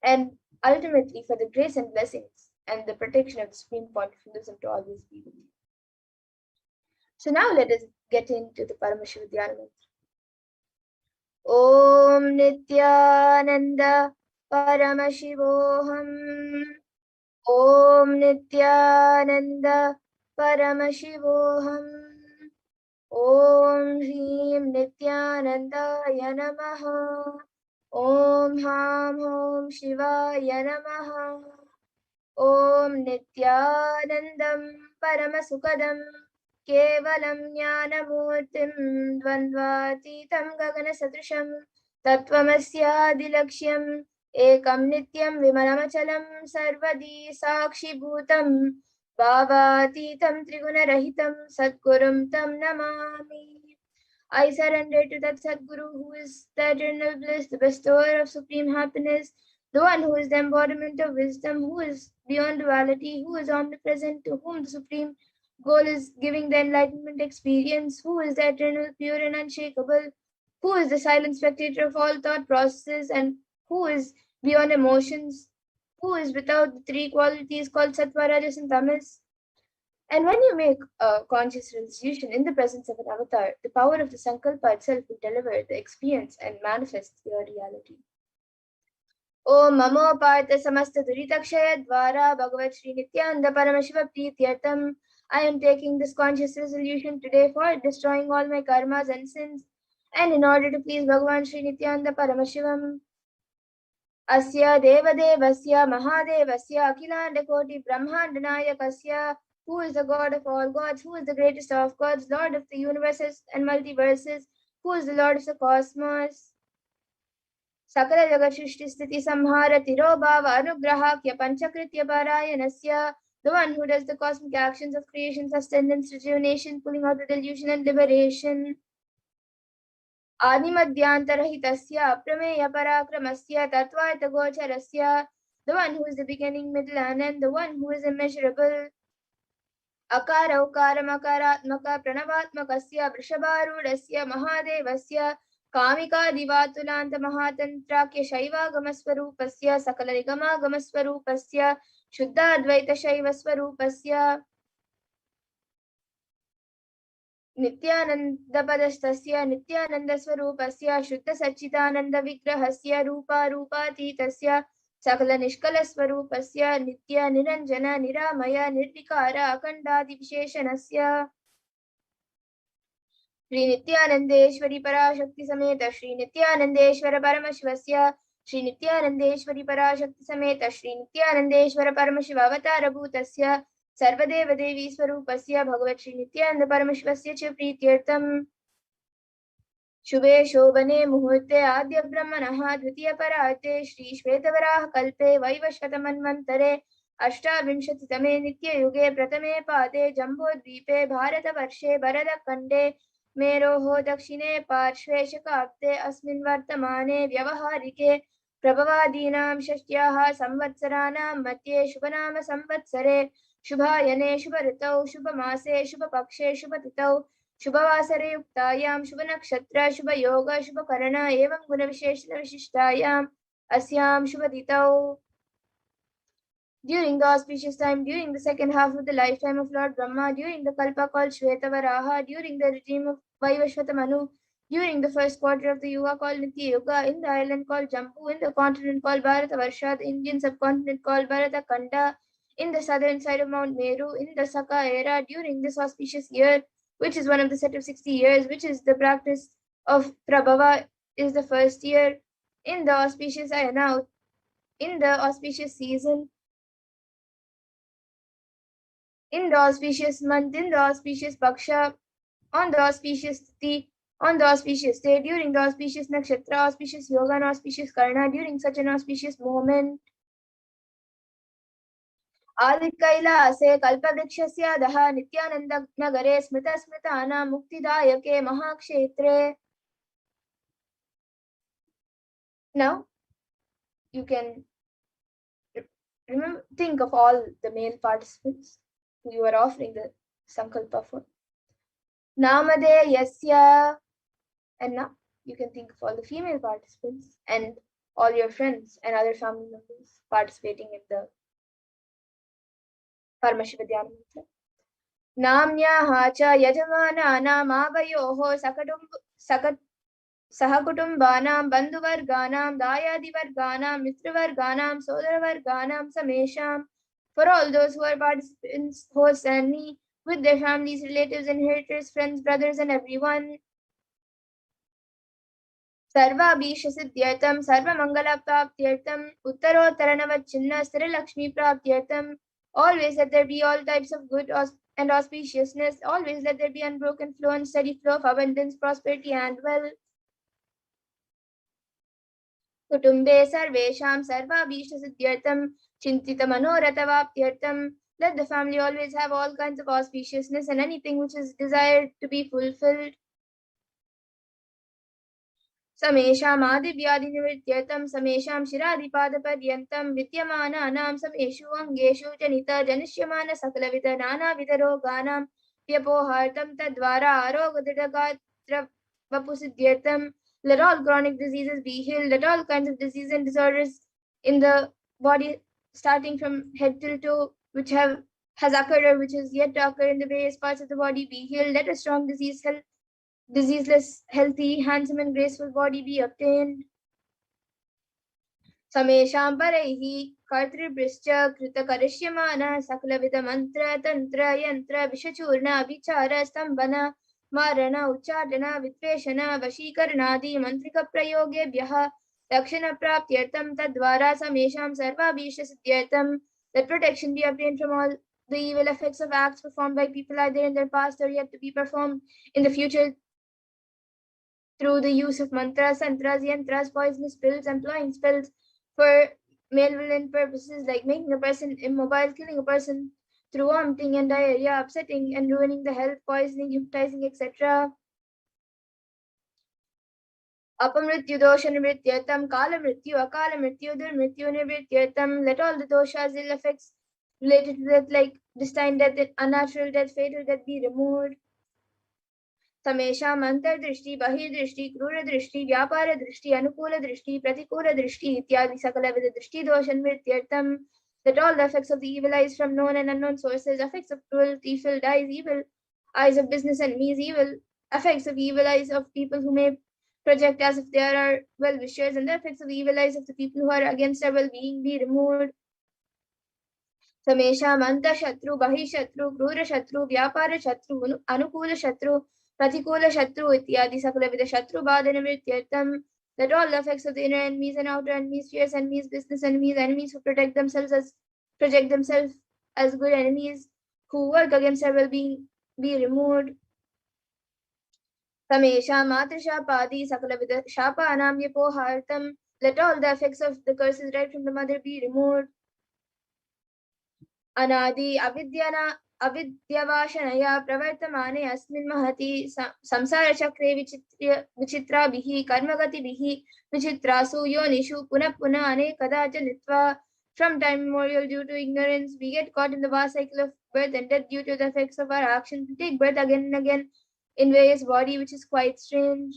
and ultimately for the grace and blessings and the protection of the Supreme Point of Hinduism to always be with you. So now let us get into the Paramashivoham mantra. Om Nithyananda Paramashivoham. Om Nithyananda Paramashivoham. Om Hrim Nithyanandaya Namaha. Om Ham Om Shivaya Namaha. Om Nithyanandam Paramasukadam Kevalam Jnanamurtim Dvandvatitam Gaganasatrisham Tattvamasyadilaksham Ekam Nityam Vimalamachalam Sarvadi Sakshi Bhutam Bhavatitam Trigunarahitam Satgurum Tam Namami. I surrender to that Sadguru who is the eternal bliss, the bestower of supreme happiness, the one who is the embodiment of wisdom, who is beyond duality, who is omnipresent, to whom the supreme goal is giving the enlightenment experience, who is the eternal, pure, and unshakable, who is the silent spectator of all thought processes, and who is beyond emotions, who is without the three qualities called Sattva, Rajas, and Tamas. And when you make a conscious resolution in the presence of an avatar, the power of the Sankalpa itself will deliver the experience and manifest your reality. Om Mamo Partha Samasta Duritakshaya Dvara Bhagavat Sri Nithyananda Paramashiva Prityartham. I am taking this conscious resolution today for destroying all my karmas and sins, and in order to please Bhagavan Sri Nithyananda Paramashivam. Asya Devadevasya Mahadevasya Akhilanda Koti Brahmandanayakasya, who is the God of all gods, who is the greatest of gods, Lord of the universes and multiverses, who is the Lord of the cosmos. Sakala Jagat Shrishti Sthiti Samhara Tirobhava Anugrahakya Panchakritya Parayanasya, the one who does the cosmic actions of creation, sustenance, rejuvenation, pulling out the delusion and liberation. Adimadhyantarhitasya Aprameya Parakramasya Tatvaita Gocharasya, the one who is the beginning, middle, and end, the one who is immeasurable. Akara Ukara Makaratmaka Pranavatmakasya Vrishabharudasya Mahadevasya Kamika Divatulanta Mahatantrakya Shaiva Gamaswarupasya Sakala Nigama Gamaswarupasya Shuddha Advaita Shaiva Swarupasya Nityananda Padastasya Nityananda Swarupasya Shuddha Sachidananda Vigrahasya Rupa Rupatitasya Sakala Nishkala Swarupasya Nitya Niranjana Niramaya Nirvikara Akandadi Visheshanasya Shri Nithyanandeshwari Parashakti Sameta Shri Nithyanandeshwara Paramashivasya Shri Nithyanandeshwari Parashakti Sameta Shri Nithyanandeshwara Paramashiva Avatara Bhutasya Sarvadeva Devi Swarupasya Bhagavat Shri Nithyananda Paramashivasya Cha Prityartham Shubhe Shobhane Muhurte Adya Brahmanaha Dvitiya Parate Shri Shvetavaraha Kalpe Vaivashvatamanvantare Ashtavimshati Tame Nitya Yuge Pratame Pade Jambo Dvipe Bharata Varshe Bharata Kande Meroho Dakshine Parshve Shakapte Asmin Vartamane Vyavaharike Prabhavadinam Shashtyaha Samvatsaranam Matye Shubhanama Samvatsare Shubhayane Shubharitau Shubhamase Shubhapakshe Shubhatitau Shubhavasare Yuktayam Shubhanakshatra Shubhayoga Shubhakarana Evam Guna Visheshana Vishishtayam Asyam Shubhatitau. During the auspicious time, during the second half of the lifetime of Lord Brahma, during the Kalpa called Shvetavaraha, during the regime of Vaivashvata Manu, during the first quarter of the Yuga called Nitya Yuga, in the island called Jambu, in the continent called Bharatavarsha, the Indian subcontinent called Bharata Kanda, in the southern side of Mount Meru, in the Saka era, during this auspicious year, which is one of the set of 60 years, which is the practice of Prabhava, is the first year, in the auspicious Ayana, in the auspicious season, in the auspicious month, in the auspicious Paksha, on the auspicious Tithi, on the auspicious day, during the auspicious Nakshatra, auspicious Yoga, and auspicious Karna, during such an auspicious moment. Adi Kailase Kalpavrikshyasya Daha Nityananda Nagare Smita Smitana Muktidayake Mahakshetre. Now, you can remember, think of all the male participants who you are offering the Sankalpa for. Namade Yasya. And now you can think of all the female participants and all your friends and other family members participating in the Paramashiva Dhyana Mantra. Namnya Hacha Yajamana Namavayoho Sahakutumbanam Bandhuvarganam Dayadivarganam Mitravarganam Sodaravarganam Samesham. For all those who are participants, hosts, and me, with their families, relatives, inheritors, friends, brothers, and everyone. Sarva Abhisha Siddhyartham, Sarva Mangala Praptyartham, Uttaro Taranavachinna, Sthira Lakshmi Praptyartham. Always let there be all types of good and auspiciousness. Always let there be unbroken flow and steady flow of abundance, prosperity, and wealth. Kutumbe Sarvesham, Sarva Abhisha Siddhyartham, Chintita Manoratha Vaptyartham. Let the family always have all kinds of auspiciousness and anything which is desired to be fulfilled. Samesham Adivyadinivrityartham, Samesham Shiradipadapadyantam, Vidyamananam, Sameshu Angeshu Janita Janishyamana Sakalavida Nana Vidaroganam, Vyapohartam Tadvara Arogadidagatra Vapusiddhyartham. Let all chronic diseases be healed, let all kinds of diseases and disorders in the body starting from head till toe, which has occurred or which is yet to occur in the various parts of the body, be healed. Let a strong, diseaseless, healthy, handsome, and graceful body be obtained. Samesham paraihi kartribhischa krita karishyamana saklavidha mantra tantra yantra vishachurna vichara stambhana marana uchadana vitveshana vashikarnadi mantrika prayogebhyah lakshana praptyartam tadvara samesham sarvabhisha siddhyartam. Let protection be obtained from all the evil effects of acts performed by people either in their past or yet to be performed in the future through the use of mantras, tantras, yantras, poisonous pills, employing spells for malevolent purposes like making a person immobile, killing a person through vomiting and diarrhea, upsetting and ruining the health, poisoning, hypnotizing, etc. Apamrityu dosha nivrityartam, kala mrityu, akala mrityu, durmrityu nivrityartam. Let all the doshas, ill effects related to death like destined death, unnatural death, fatal death be removed. Samesham antardrishti, bahidrishti, krura drishti, vyapara drishti, anukula drishti, pratikula drishti, ityadi sakala vida drishti doshan vrityartam. That all the effects of the evil eyes from known and unknown sources, effects of cruelty, filled eyes, evil eyes of business enemies, evil effects of evil eyes of people who may project as if they are our well-wishers, and the effects of the evil eyes of the people who are against our well-being be removed. Samesham anta shatru, bahi shatru, krura shatru, vyapara shatru, anukula shatru, pratikula shatru, ityadi sakala vida shatru badana vrityartam. That all the effects of the inner enemies and outer enemies, fierce enemies, business enemies, enemies who project themselves as good enemies, who work against our well-being, be removed. Samesham matrisha-padi sakala vida shapa anamya pohartam. Let all the effects of the curses right from the mother be removed. Anadi avidyavashanaya pravartamane asmin mahati samsara chakre vichitrabihi karmagatibihi vichitrasu yonishu punah anekada janitva. From time immemorial, due to ignorance, we get caught in the vast cycle of birth and death due to the effects of our actions. We take birth again and again in various bodies, which is quite strange.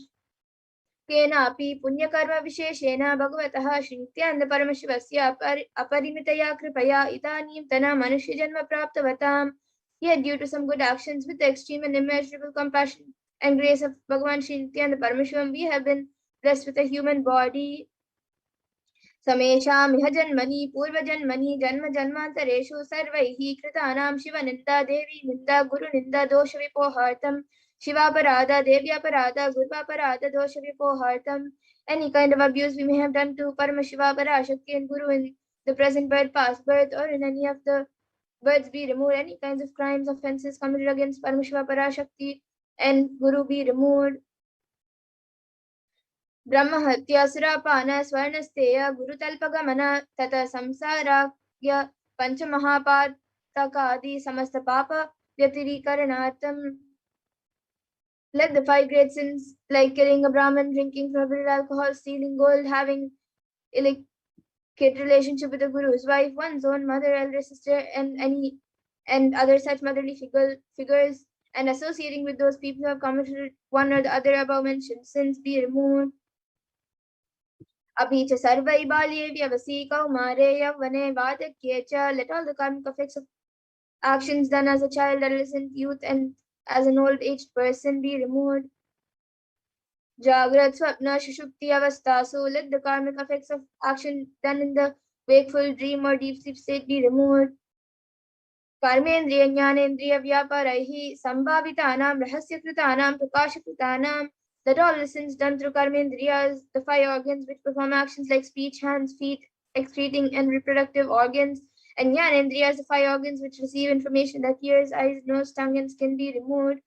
केनापि पुण्यकर्म विशेषेण भगवतः श्री नित्यानंद परमशिवस्य अपरिमितया कृपया इदानीन्तन मनुष्यजन्म प्राप्तवताम्. Yet due to some good actions with the extreme and immeasurable compassion and grace of Bhagavan Shri Nithyananda Paramashivam, we have been blessed with a human body. Samesham iha janmani purva janmani janma janmantareshu sarvaihi kritanam shiva ninda devi ninda guru ninda dosha vipohartam. Shivaparada, Devyaparada, Gurupaparada, Dosha Vipohartam. Any kind of abuse we may have done to Paramashiva, Parashakti, and Guru in the present birth, past birth, or in any of the births be removed. Any kinds of crimes, offenses committed against Paramashiva, Parashakti, and Guru be removed. Brahma Hatya, Surapana, Swarnasteya, Guru Talpagamana, Tata Samsaragya, Panchamahapataka, Samasta Papa, Vyatirikaranatam. Let the 5 great sins like killing a Brahmin, drinking forbidden alcohol, stealing gold, having illicit relationship with the Guru's wife, one's own mother, elder sister, and other such motherly figures, and associating with those people who have committed one or the other above mentioned sins be removed. Abhicha sarvai balye vyavasi kaumare yavane vadakye cha. Let all the karmic effects of actions done as a child, adolescent, youth, and as an old-aged person be removed. Jagrat, Swapna, Shushupti, Avastasu. Let the karmic effects of action done in the wakeful, dream, or deep sleep state be removed. Karmendriya, Jnanendriya, Vyaparaihi, Sambhavitanam, Rahasyakritanam, Prakashakritanam. Let all the sins done through Karmendriyas, the 5 organs which perform actions like speech, hands, feet, excreting, and reproductive organs, and Jnanendriyas, the 5 organs which receive information like ears, eyes, nose, tongue, and skin be removed.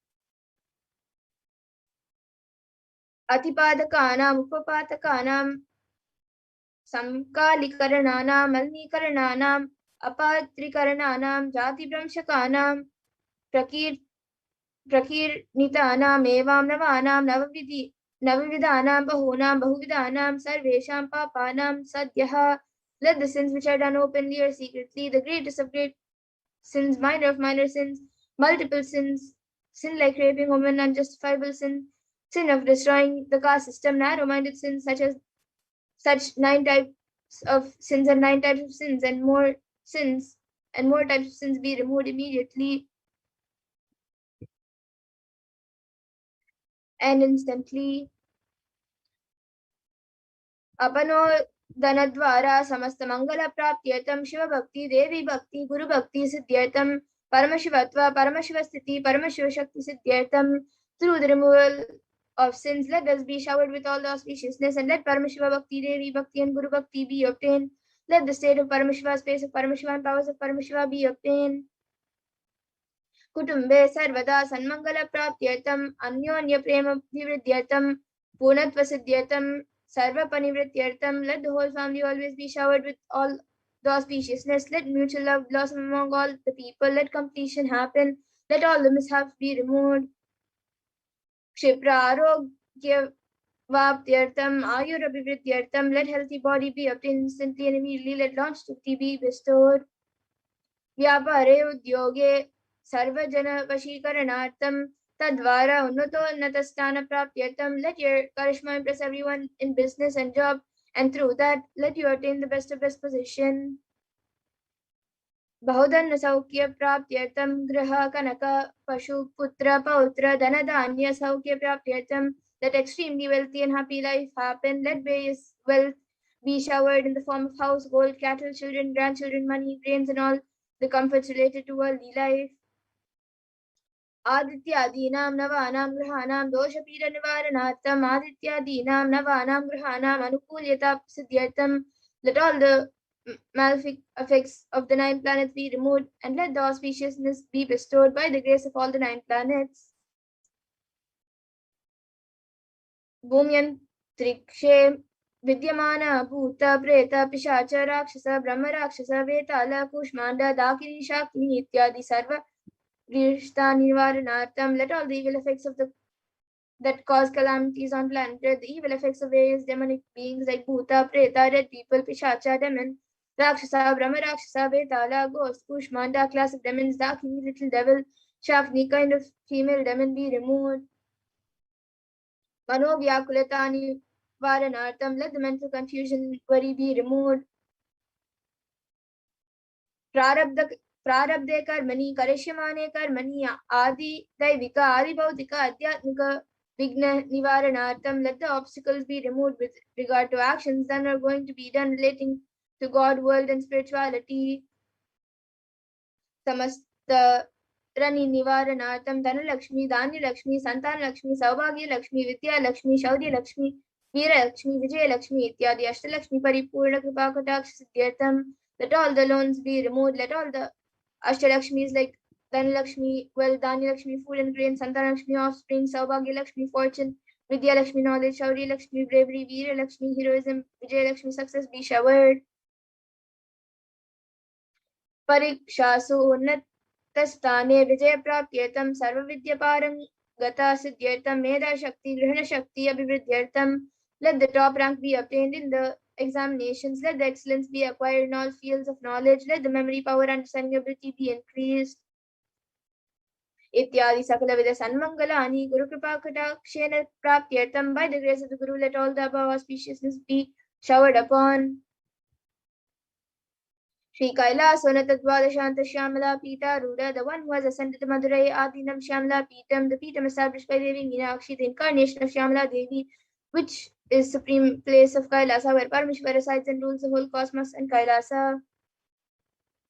Atipadakaanam, Upapatakanam, Samkalikarananam, Malnikarananam, Apatrikarananam, Jati Brahmshakanam, Prakirnitanam, Evam Navanam, Navavidanam, Bahunam, Bahuvidanam, Sarvesham Papanam, Sadhyaha. Let the sins which are done openly or secretly, the greatest of great sins, minor of minor sins, multiple sins, sin like raping women, unjustifiable sin, sin of destroying the caste system, narrow-minded sins such 9 types of sins and 9 types of sins, and more sins and more types of sins be removed immediately and instantly. अपनो धनद्वारा समस्त मंगल प्राप्त्यर्थम शिव भक्ति देवी भक्ति गुरु भक्ति सिद्ध्यर्थम परमशिवत्व परमशिव स्थिति परमशिव शक्ति सिद्ध्यर्थम. Through the removal of sins, let us be showered with all the auspiciousness, and let Paramashiva Bhakti, Devi Bhakti, and Guru Bhakti be obtained. Let the state of Paramashiva, space of Paramashiva, and powers of Paramashiva be obtained. Kutumbe sarvada sanmangala praptyartam anyonya prema vivridyartam punatva siddhyartam sarva panivrityartam. Let the whole family always be showered with all the auspiciousness. Let mutual love blossom among all the people. Let completion happen. Let all the mishaps be removed. Kshipra arogya vaptyartam ayurabhivrityartam. Let healthy body be obtained instantly and immediately. Let longevity be bestowed. Vyapare udyoge sarvajana vashikaranartam tadvara unnatastana praptyartam. Let your karishma impress everyone in business and job, and through that let you attain the best of best position. Bahudanna saukya praptyartam graha kanaka pashu putra pautra dhanadanya saukya praptyartam. Let extremely wealthy and happy life happen. Let various wealth be showered in the form of house, gold, cattle, children, grandchildren, money, grains, and all the comforts related to worldly life. Adityadinam navanam grahanam doshapira nivaranartam Adityadinam navanam grahanam anukulyata siddhyartam. Let all the malefic effects of the 9 planets be removed, and let the auspiciousness be bestowed by the grace of all the 9 planets. Bhumyantrikshe Vidyamana Bhuta Preta Pishacha Rakshasa Brahma Rakshasa Vetala Kushmanda Dakini Shakini Ityadi Sarva Rishta Nivaranartam. Let all the evil effects of that cause calamities on planet Earth, the evil effects of various demonic beings like Bhuta, Preta, dead people, Pishacha, demon, Rakshasa, Brahma Rakshasa, Vetala, ghost, Kushmanda, class of demons, Dakini, little devil, Shakni, kind of female demon be removed. Manovyakulatani Varanartam. Let the mental confusion, worry be removed. Prarabdhe karmani karishyamane karmani adi daivika adi bautika adhyatmika vigna nivaranartam. Let the obstacles be removed with regard to actions that are going to be done relating to God, world, and spirituality. Samasta Rani Nivaranartam Dhana Lakshmi, Dhanya Lakshmi, Santan Lakshmi, Saubhagya Lakshmi, Vidya Lakshmi, Shaurya Lakshmi, Veera Lakshmi, Vijaya Lakshmi, Ityadi Ashtalakshmi Paripurna Kripakataksh Siddhyartam. Let all the loans be removed. Let all the Ashtalakshmis like Dhana Lakshmi, well, Dhanya Lakshmi, food and grain, Santan Lakshmi, offspring, Saubhagya Lakshmi, fortune, Vidya Lakshmi, knowledge, Shaurya Lakshmi, bravery, Veera Lakshmi, heroism, Vijaya Lakshmi, success be showered. Parikshasu Unnat तस्ताने विजय प्राप्त्यर्थम सर्वविद्यापारं गता सिद्ध्यर्थम मेधा शक्ति ग्रहण शक्ति अभिवृद्ध्यर्थम. Let the top rank be obtained in the examinations. Let the excellence be acquired in all fields of knowledge. Let the memory power, understanding ability be increased. Ityadi sakala vida sanmangalani guru kripa katakshena praptyartam. By the grace of the Guru, let all the above auspiciousness be showered upon. Shri Kailasa Natadvadashanta Shyamala Pita Ruda, the one who has ascended the Madurai Adinam Shyamala Pitam, the Pitam established by Devi Meenakshi, the incarnation of Shyamala Devi, which is supreme place of Kailasa, where Parameshwara resides and rules the whole cosmos and Kailasa.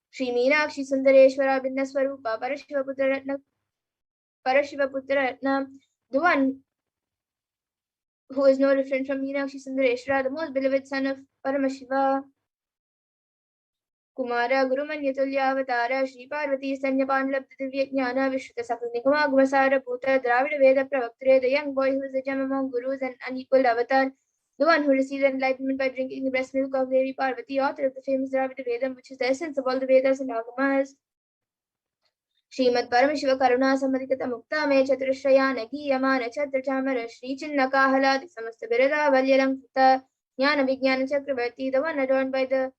Shri Meenakshi Sundareshwara Bindaswarupa Parashiva Putra Ratna, the one who is no different from Meenakshi Sundareshwara, the most beloved son of Paramashiva. Kumara Gurumanya Tulyavatara Shri Parvati Sanyapan Labdha Divya Jnana Vishruta Sakal Nikama Gumasara Bhuta Dravida Veda Pravaktre, the young boy who is a gem among gurus and unequaled avatar, the one who received enlightenment by drinking the breast milk of Devi Parvati, author of the famous Dravida Vedam, which is the essence of all the Vedas and Agamas. Srimad Paramashiva Karuna Samadhikata Mukta Me Chatrashrayana Giyamana Chatrachamara Shri Chinnakahala the Samasta Birada Valyalamkita Jnana Vijnana Chakravarti, the one adorned by the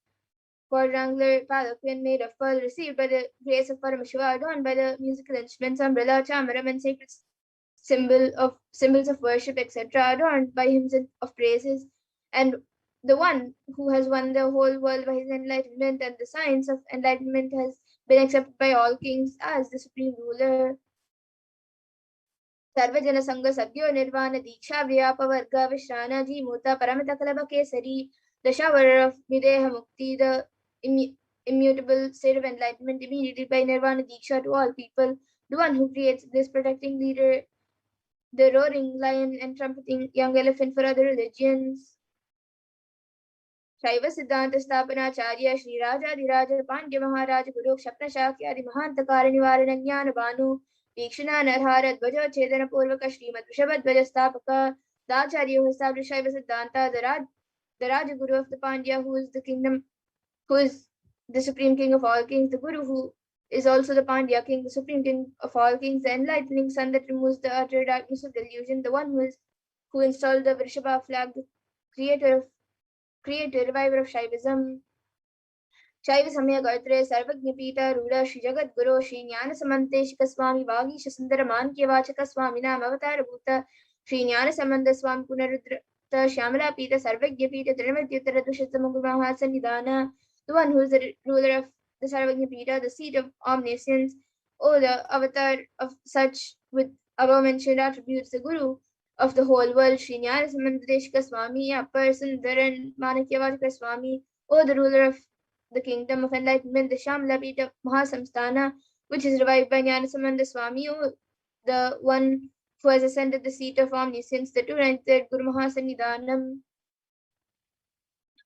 quadrangular palanquin made of pearl, received by the grace of Paramashiva, adorned by the musical instruments, umbrella, chamaram, and sacred symbols of worship, etc., adorned by hymns of praises, and the one who has won the whole world by his enlightenment, and the science of enlightenment has been accepted by all kings as the supreme ruler. सर्वजन संग सद्यो निर्वाण दीक्षा व्याप वर्ग विश्राना जी मूता परमत कलभ Kesari दशावर of Videha Mukti, the immutable state of enlightenment immediately by Nirvana Diksha to all people, the one who creates this protecting leader, the roaring lion and trumpeting young elephant for other religions. शैव सिद्धांत स्थापनाचार्य श्री राजाधिराज पांड्य महाराज गुरु क्षप्न शाक्यादि महांतकार निवारण ज्ञान भानु वीक्षणा नरहार ध्वज छेदन पूर्वक श्रीमद वृषभध्वज स्थापक दाचार्य who established Shaiva Siddhanta, the Raja Guru of the Pandya, who is the kingdom, who is the supreme king of all kings, the Guru who is also the Pandya king, the supreme king of all kings, the enlightening sun that removes the utter darkness of delusion, the one who installed the Vrishabha flag, the creator, reviver of Shaivism. Shaiva Samya Gayatre Sarvagnya Pita Ruda Shri Jagat Guru Shri Jnana Samanteshika Swami Vagisha Sundara Mankya Vachaka Swami Nam Avatar Bhuta Shri Jnana Samanda Swami Punarudra Shyamala Pita Sarvagnya Pita Trinamadhyuttara Dushatama Mahasanidana, the one who is the ruler of the Sarvagnya Pita, the seat of omniscience, or the avatar of such with above mentioned attributes, the Guru of the whole world, Shri Jnana Samanteshika Swami, a person, Dharan Manakya Vachaka Swami, or the ruler of the kingdom of enlightenment, the Shyamala Pita Mahasamsthana, which is revived by Jnanasamanda Swami, the one who has ascended the seat of omniscience, the 293rd Guru Mahasannidhanam.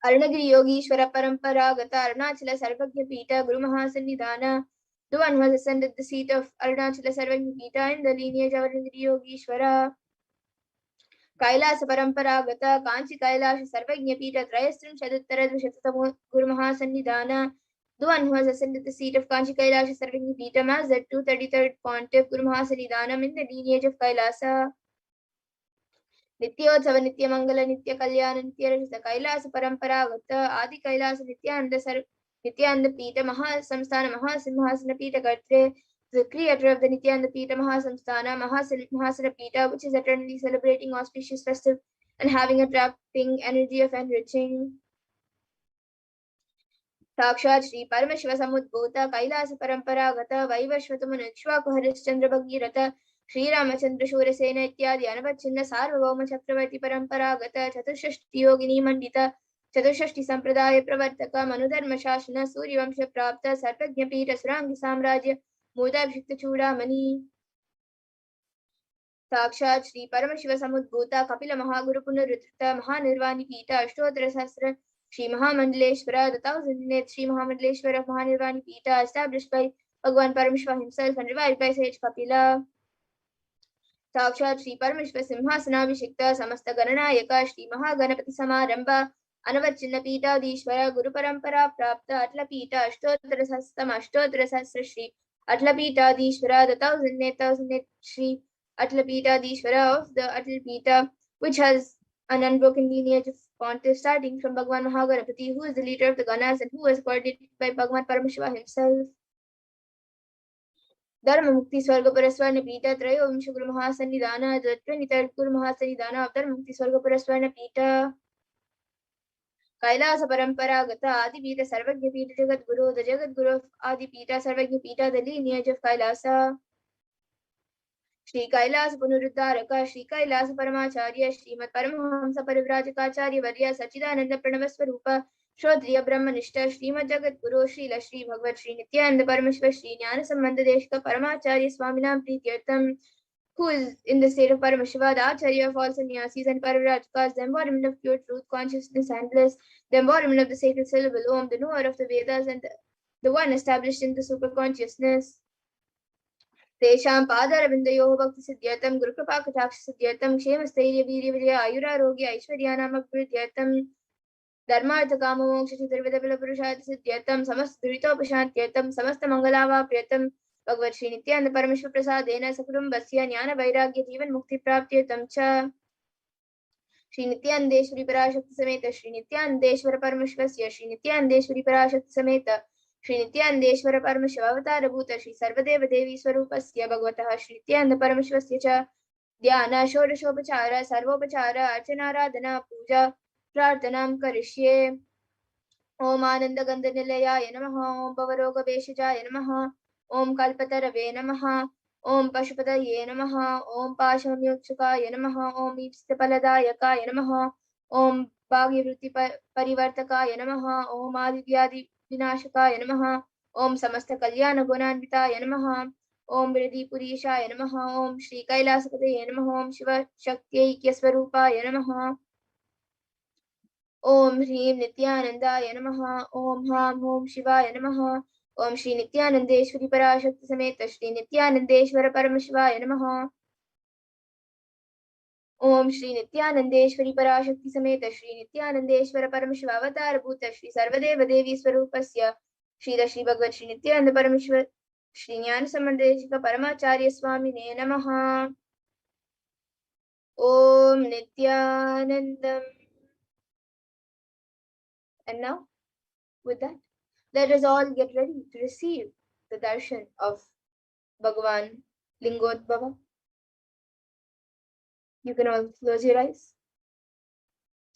Arunagiri Yogishwara Parampara Gata Arunachala Sarvagnya Pita Guru Mahasannidhana, the one who has ascended the seat of Arunachala Sarvagnya Pita in the lineage of Arunagiri Yogishwara. Kailasa Paramparagata Kanchi Kailasa Sarvagnya Pita Trayastrim Shaduttara Dvishatamo Guru Mahasannidhana, the one who has ascended the seat of Kanchi Kailasa Sarvagnya Pita as the 233rd pontiff Guru Mahasannidhanam in the lineage of Kailasa. Nityotsava Nitya Mangala Nitya Kalyana Nitya Rajita Kailasa Paramparagata Adi Kailasa Nithyananda Pita Mahasamsthana Mahasimhasana Pita Gatre, the creator of the Nithyananda Pita Mahasamsthana Mahasana Pita, which is eternally celebrating auspicious festive and having attracting energy of enriching. Sakshat Shri Paramashiva Samudbhuta Kailasa Paramparagata Vaivashvatama Nikshvaku Harishchandra Bhagirata Shri Ramachandra Shurasena Ityadi Anavachinna Sarvabhauma Chakravarti Paramparagata Chatushashti Yogini Mandita Chatushashti Sampradaya Pravartaka Manudharma Shashana Suryavamsha Prapta Sarvagnya Pita Surangi Samrajya Mudabhikta Chudamani. Sakshat Shri Paramashiva Samudbhuta Kapila Mahaguru Punarudrita Mahanirvani Pita Ashtotara Sasra Shri Mahamandaleshwara, the 1000th Shri Mahamandaleshwara of Mahanirvani Pita, established by Bhagwan Paramashiva himself and revived by sage Kapila. Sakshat Shri Paramashiva Simhasanabhishikta Samasta Gananayaka Shri Mahaganapati Samaramba Anavachinna Pita Dishwara Guru Parampara Prapta Atla Pita Ashtotara Sastam Ashtotara Sasra Shri Atla Pita Dishwara, the 1008th Shri Atla Pita Dishwara of the Atla Pita, which has an unbroken lineage of pontiffs starting from Bhagwan Mahaganapati, who is the leader of the Ganas and who is coordinated by Bhagwan Paramashiva himself. Dharma Mukti Swarga Paraswarna Pita Trayovamsha Guru Mahasannidhana, the 23rd Guru Mahasannidhana of Dharma Mukti Swarga Paraswarna Pita. Kailasa Paramparagata Adi Pita Sarvagnya Pita Jagat Guru, the Jagat Guru of Adi Pita Sarvagnya Pita, the lineage of Kailasa. Shri Kailasa Punuruddharaka Shri Kailasa Paramacharya Srimad Paramahamsa Parivrajakaacharya Varya Sachidananda Pranavaswarupa Shodriya Brahmanishta Srimad Jagat Guru Srila Shri Bhagavad Shri Nithyananda Paramashiva Shri Jnana Sambandha Deshika Paramacharya Swaminam Prityartham, who is in the state of Paramashiva, the Acharya of all sannyasis and Parivrajakaas, the embodiment of pure truth, consciousness and bliss, the embodiment of the sacred syllable Om, the knower of the Vedas and the one established in the super consciousness. Tesham Padaravindayoh Bhakti Siddhyatam Guru Kripa Kataksh Siddhyatam Kshema Stairya Virya Virya Ayurarogya Aishwaryanam Aprityatam Dharmartha Kama Moksha Chaturveda Purushadhi Siddhyatam Samasta Duritopashantyatam Samasta Mangalava Priyatam Bhagavad Shri Nithyananda Paramashiva Prasadena Sakurum Basya Jnana Vairagya Jivan Mukti Praptyatam Cha Shri Nithyanandeshwari Parashakti Sameta Shri Nithyanandeshwara Paramashivasya Shri Nithyanandeshwari Parashakti Sameta Shri Nithyanandeshwara Paramashiva Avatara Bhuta Shri Sarvadeva Devi Swarupasya Bhagavataha Shri Nithyananda Paramashivasya Cha Dhyana Shodashopachara Sarvopachara Archana Radhana Puja प्रार्थनां करिष्ये। ॐ आनन्दगन्धनिलयाय नमः। ॐ भवरोगभेषजाय नमः। ॐ कल्पतरवे नमः। ॐ पशुपतये नमः। ॐ पाशमयोत्सुकाय नमः। ॐ ईप्सितफलदायकाय नमः। ॐ भाग्यवृत्तिपरिवर्तकाय नमः। ॐ आदिव्याधिविनाशकाय नमः। ॐ समस्तकल्याणगुणान्विताय नमः। ॐ हृदिपुरीशाय नमः। ॐ श्रीकैलासपतये नमः। ॐ शिवशक्त्यैक्यस्वरूपाय नमः। ॐ ह्रीं नित्यानन्दाय नमः। ॐ हां हूं शिवाय नमः। ॐ श्री नित्यानन्देश्वरी पराशक्ति समेत श्री नित्यानन्देश्वर परमशिवाय नमः। ॐ श्री नित्यानन्देश्वरी पराशक्ति समेत श्री नित्यानन्देश्वर परमशिवावतार भूत श्री सर्वदेव देवी स्वरूपस्य श्री श्री भगवत् श्री नित्यानंद परमेश्वर श्री ज्ञान समन्देशिक परमाचार्य स्वामिने नमः। ॐ नित्यानन्दम्। And now, with that, let us all get ready to receive the darshan of Bhagavan Lingodbhava. You can all close your eyes.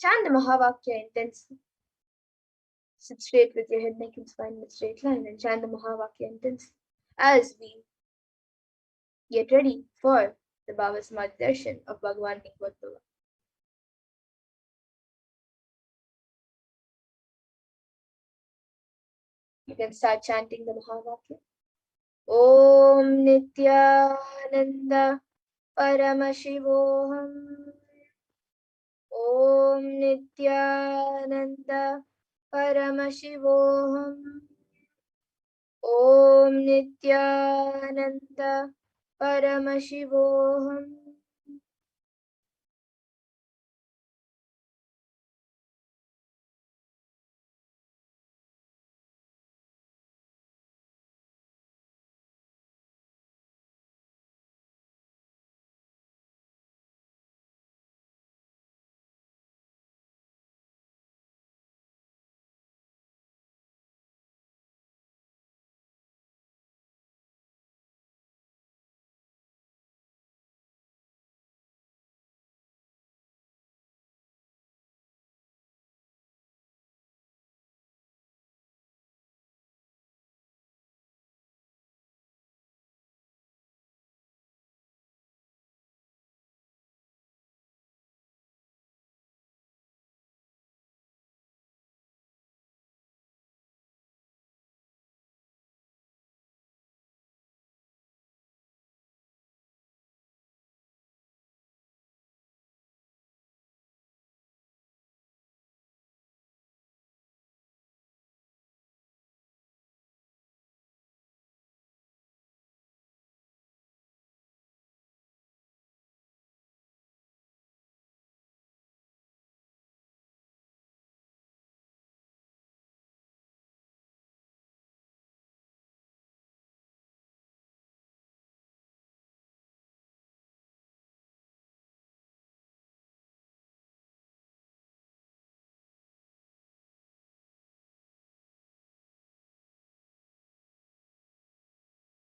Chant the Mahavakya intensely. Sit straight with your head, neck, and spine in a straight line and chant the Mahavakya intensely as we get ready for the Bhava Samadhi darshan of Bhagavan Lingodbhava. You can start chanting the Mahavakya. Om Nithyananda Paramashivoham. Om Nithyananda Paramashivoham. Om Nithyananda Paramashivoham.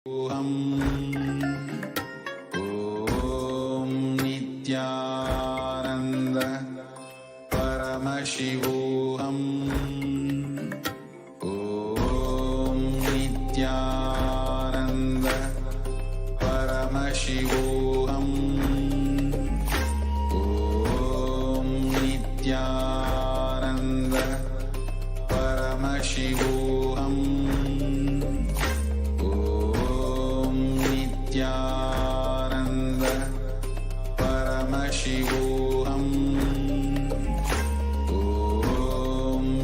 ॐ नित्यानन्द परमशिवोऽहम् ॐ नित्यानन्द परमशिवोऽहम् ॐ नित्यानन्द परमशिवोऽहम् नित्यानन्द परमशिवोऽहम् ॐ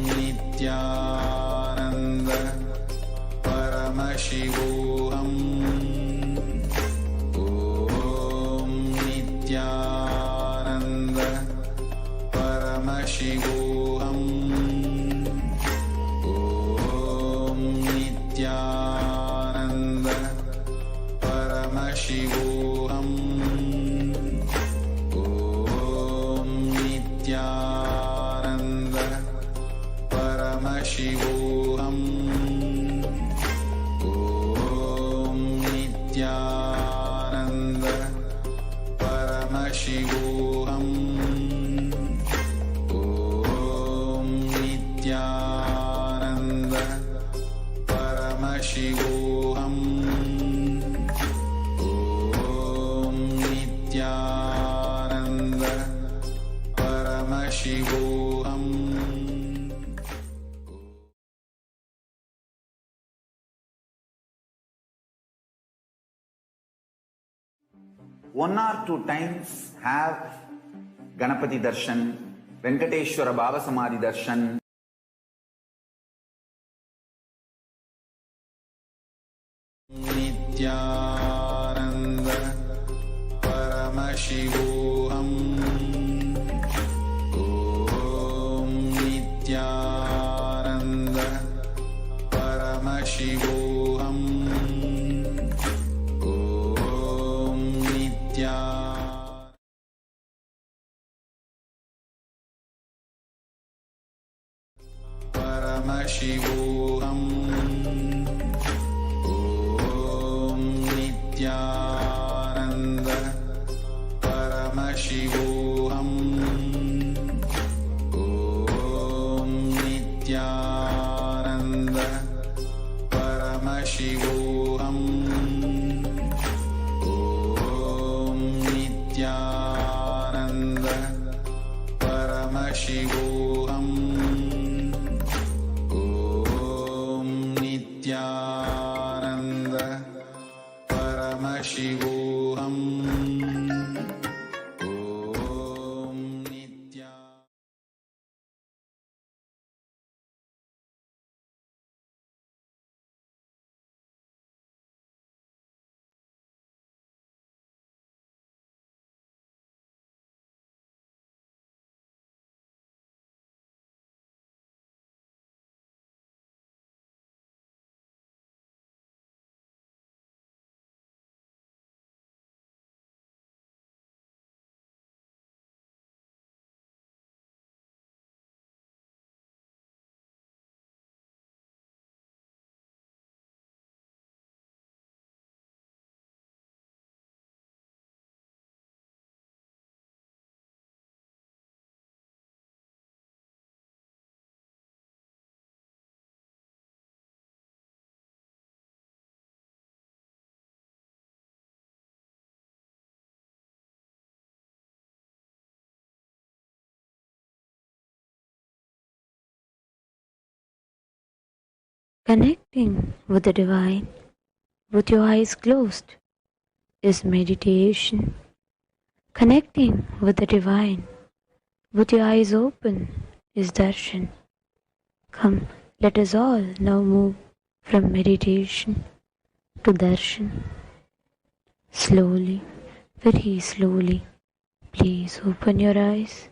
नित्यानन्द परमशिवोऽहम् ॐ नित्यानन्द परमशिवोऽहम् ॐ Nityanand Paramashivoham Om Nithyananda Paramashivoham Om Nithyananda Paramashivoham Om 1 or 2 times have Ganapati Darshan, Venkateshwara Bhava Samadhi Darshan. Nithyananda Paramashivoham. Om Nithyananda Paramashivoham. Om Nithyananda Paramashivoham. Nithyananda Paramashivoham. Om Nithyananda Paramashivoham. Om Nithyananda Paramashivoham. Om Nithyananda Paramashivoham. Om Nithya. Connecting with the divine with your eyes closed is meditation. Connecting with the divine with your eyes open is darshan. Come, let us all now move from meditation to darshan. Slowly, very slowly, please open your eyes.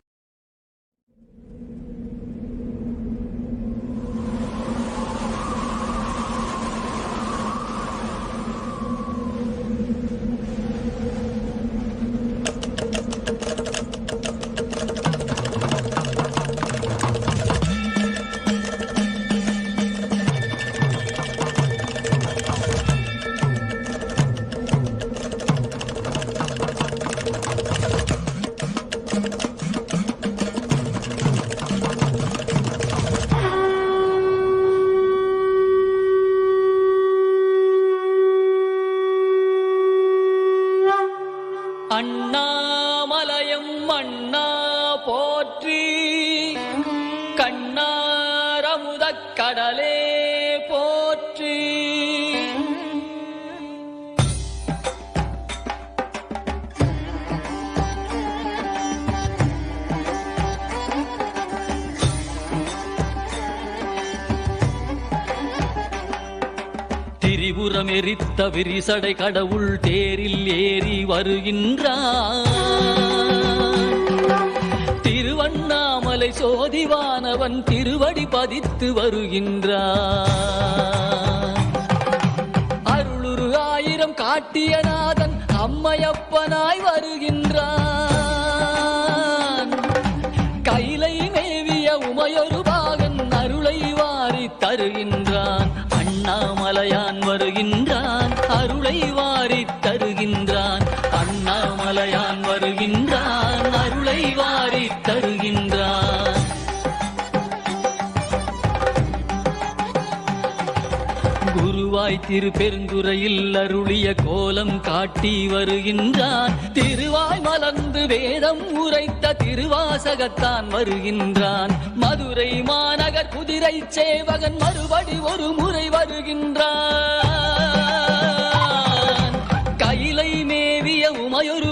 அண்ணாமலையம் அண்ணா போற்றி, கண்ணாரமுதக் கடலே போற்றி. திரிபுரம் எரித்த விரிசடை கடவுள் தேரில் ஏறி வருகின்றான். திருவண்ணாமலை சோதிவானவன் திருவடி பதித்து வருகின்றான். அருளுரு ஆயிரம் காட்டிய நாதன் அம்மையப்பனாய் வருகின்றான். கைலை மேவிய உமையொரு பாகன் அருளை வாரி தருகின்றான். அண்ணாமலையான் வருகின்றான், அருளை வாரி தருகின்றான். அண்ணாமலையான் வருகின்றான், அருளை வாரி தருகின்றான். குருவாய் திருப்பெருந்துறையில் அருளிய கோலம் காட்டி வருகின்றான். திருவாய் மலர்ந்து வேதம் உரைத்த திருவாசகத்தான் வருகின்றான். மதுரை மாநகர் குதிரை சேவகன் மறுபடி ஒரு முறை வருகின்றான். கைலை மேவிய உமையொரு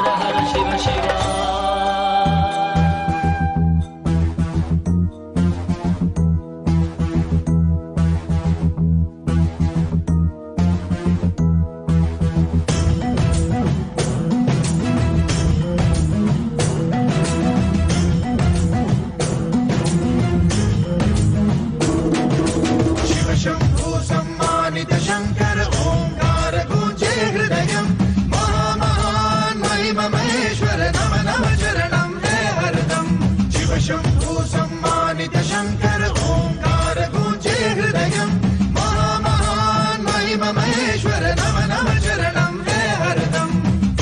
शंकर ओंकार गूंजे हृदयम महामहान महिमा महेश्वर नम नम चरणम है हरदम शिव शंभु सम्मानित शंकर ओंकार गूंजे हृदयम महामहान महिमा महेश्वर नम नम चरणम है हरदम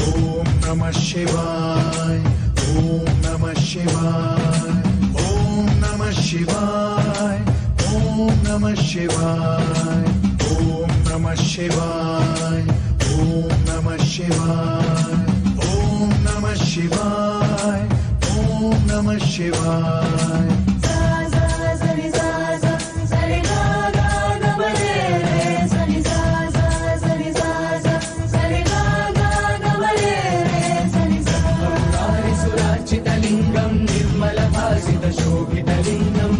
ओम नमः शिवाय ओम नमः शिवाय ओम नमः शिवाय ओम नमः शिवाय ओम नमः शिवाय ओम नमः शिवाय ओम नमः शिवाय ओम नमः शिवाय सुरार्चितलिङ्गं निर्मलभासितशोभितलिङ्गम्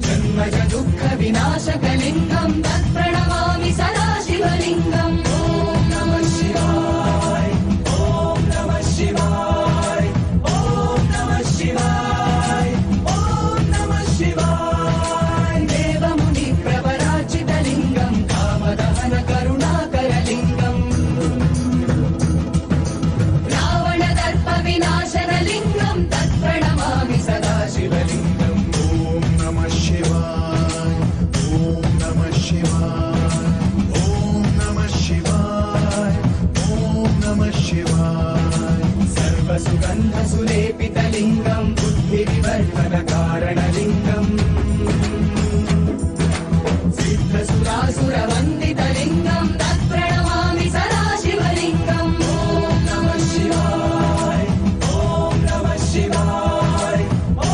जन्मज दुःखविनाशकलिङ्गं तत्प्रणमामि सदा शिवलिङ्गम् ॐ नमः शिवाय ॐ नमः शिवाय ॐ नमः शिवाय ॐ नमः शिवाय देवमुनिप्रवरार्चितलिङ्गं कामदहन करुणाकरलिङ्गम् विनाशनलिङ्गं तत्प्रणमामि सदा शिवलिङ्गम् ॐ नमः शिवाय ॐ नमः शिवाय ॐ नमः शिवाय ॐ नमः शिवाय सर्वसुगन्धसुलेपितलिङ्गं बुद्धिविवर्धनकारणलिङ्गम् सिद्धसुरासुरवन्दितलिङ्गं तत्प्रणमामि सदा शिवलिङ्गम् ॐ नमः शिवाय ॐ नमः शिवाय ॐ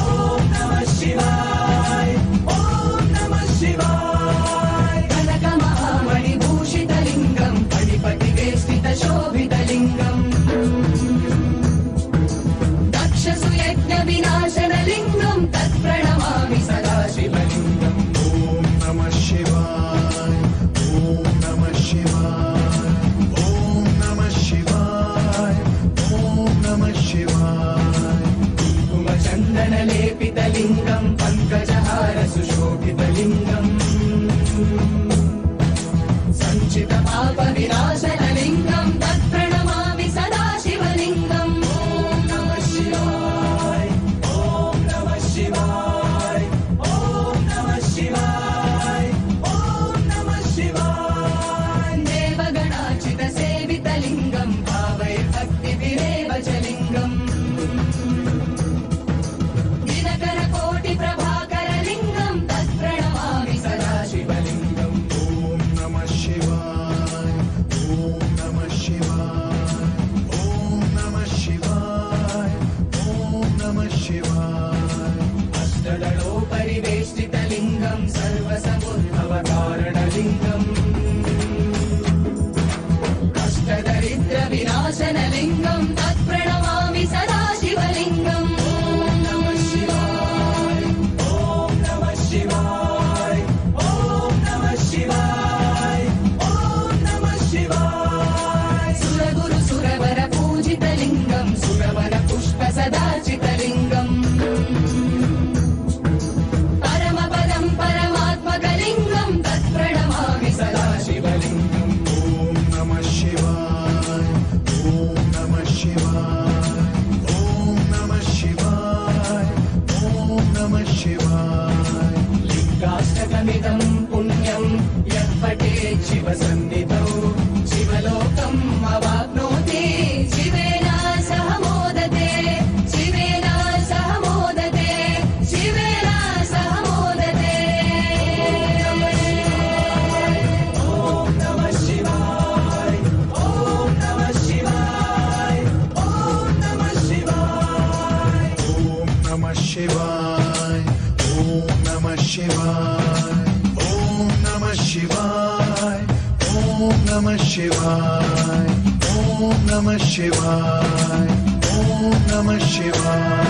नमः शिवाय ॐ नमः शिवाय कनकमहामणिभूषितलिङ्गं फणिपतिवेष्टितशोभितलिङ्गम् दक्षसुयज्ञविनाशनलिङ्गं तत्प्रणमामि सदा शिवलिङ्गम् ॐ नमः शिवाय ॐ नमः शिवाय ॐ नमः शिवाय ॐ नमः शिवाय कुङ्कुमचन्दनलेपितलिङ्गं पङ्कजहारसुशोभितलिङ्गम् सञ्चितपापविनाशनलिङ्गं तत्प्रणमामि सदा शिवलिङ्गम् ॐ नमः शिवाय ॐ नमः शिवाय ॐ नमः शिवाय ॐ नमः शिवाय देवगणार्चितसेवितलिङ्गं भावैर्भक्तिभिरेव च लिङ्गम् दिनकरकोटिप्रभाकरलिङ्गं तत्प्रणमामि सदा शिवलिङ्गम् ॐ नमः शिवाय ॐ नमः शिवाय ॐ नमः शिवाय ॐ नमः शिवाय अष्टदलोपरिवेष्टितलिङ्गं सर्वसमुद्भवकारणलिङ्गम् अष्टदरिद्रविनाशनलिङ्गं तत्प्रणमामि सदा शिवलिङ्गम् ॐ नमः शिवाय ॐ नमः शिवाय ॐ नमः शिवाय ॐ नमः शिवाय सुरगुरुसुरवरपूजितलिङ्गं सुरवरपुष्पसदाचितलिङ्गम् परमपदं परमात्मकलिङ्गं तत्प्रणमामि सदा शिवलिङ्गम् ॐ नमः शिवाय ॐ नमः शिवाय ॐ नमः शिवाय ॐ नमः शिवाय लिङ्गाष्टकमिदं पुण्यं यः पठेत् शिवसन्निधौ शिवलोकम् अवाप्नोति शिवेन सह मोदते शिवेन सह मोदते शिवेन सह मोदते ॐ नमः शिवाय ॐ नमः शिवाय ॐ नमः शिवाय ॐ नमः शिवाय ॐ नमः शिवाय ॐ नमः शिवाय ॐ नमः शिवाय ॐ नमः शिवाय ॐ नमः शिवाय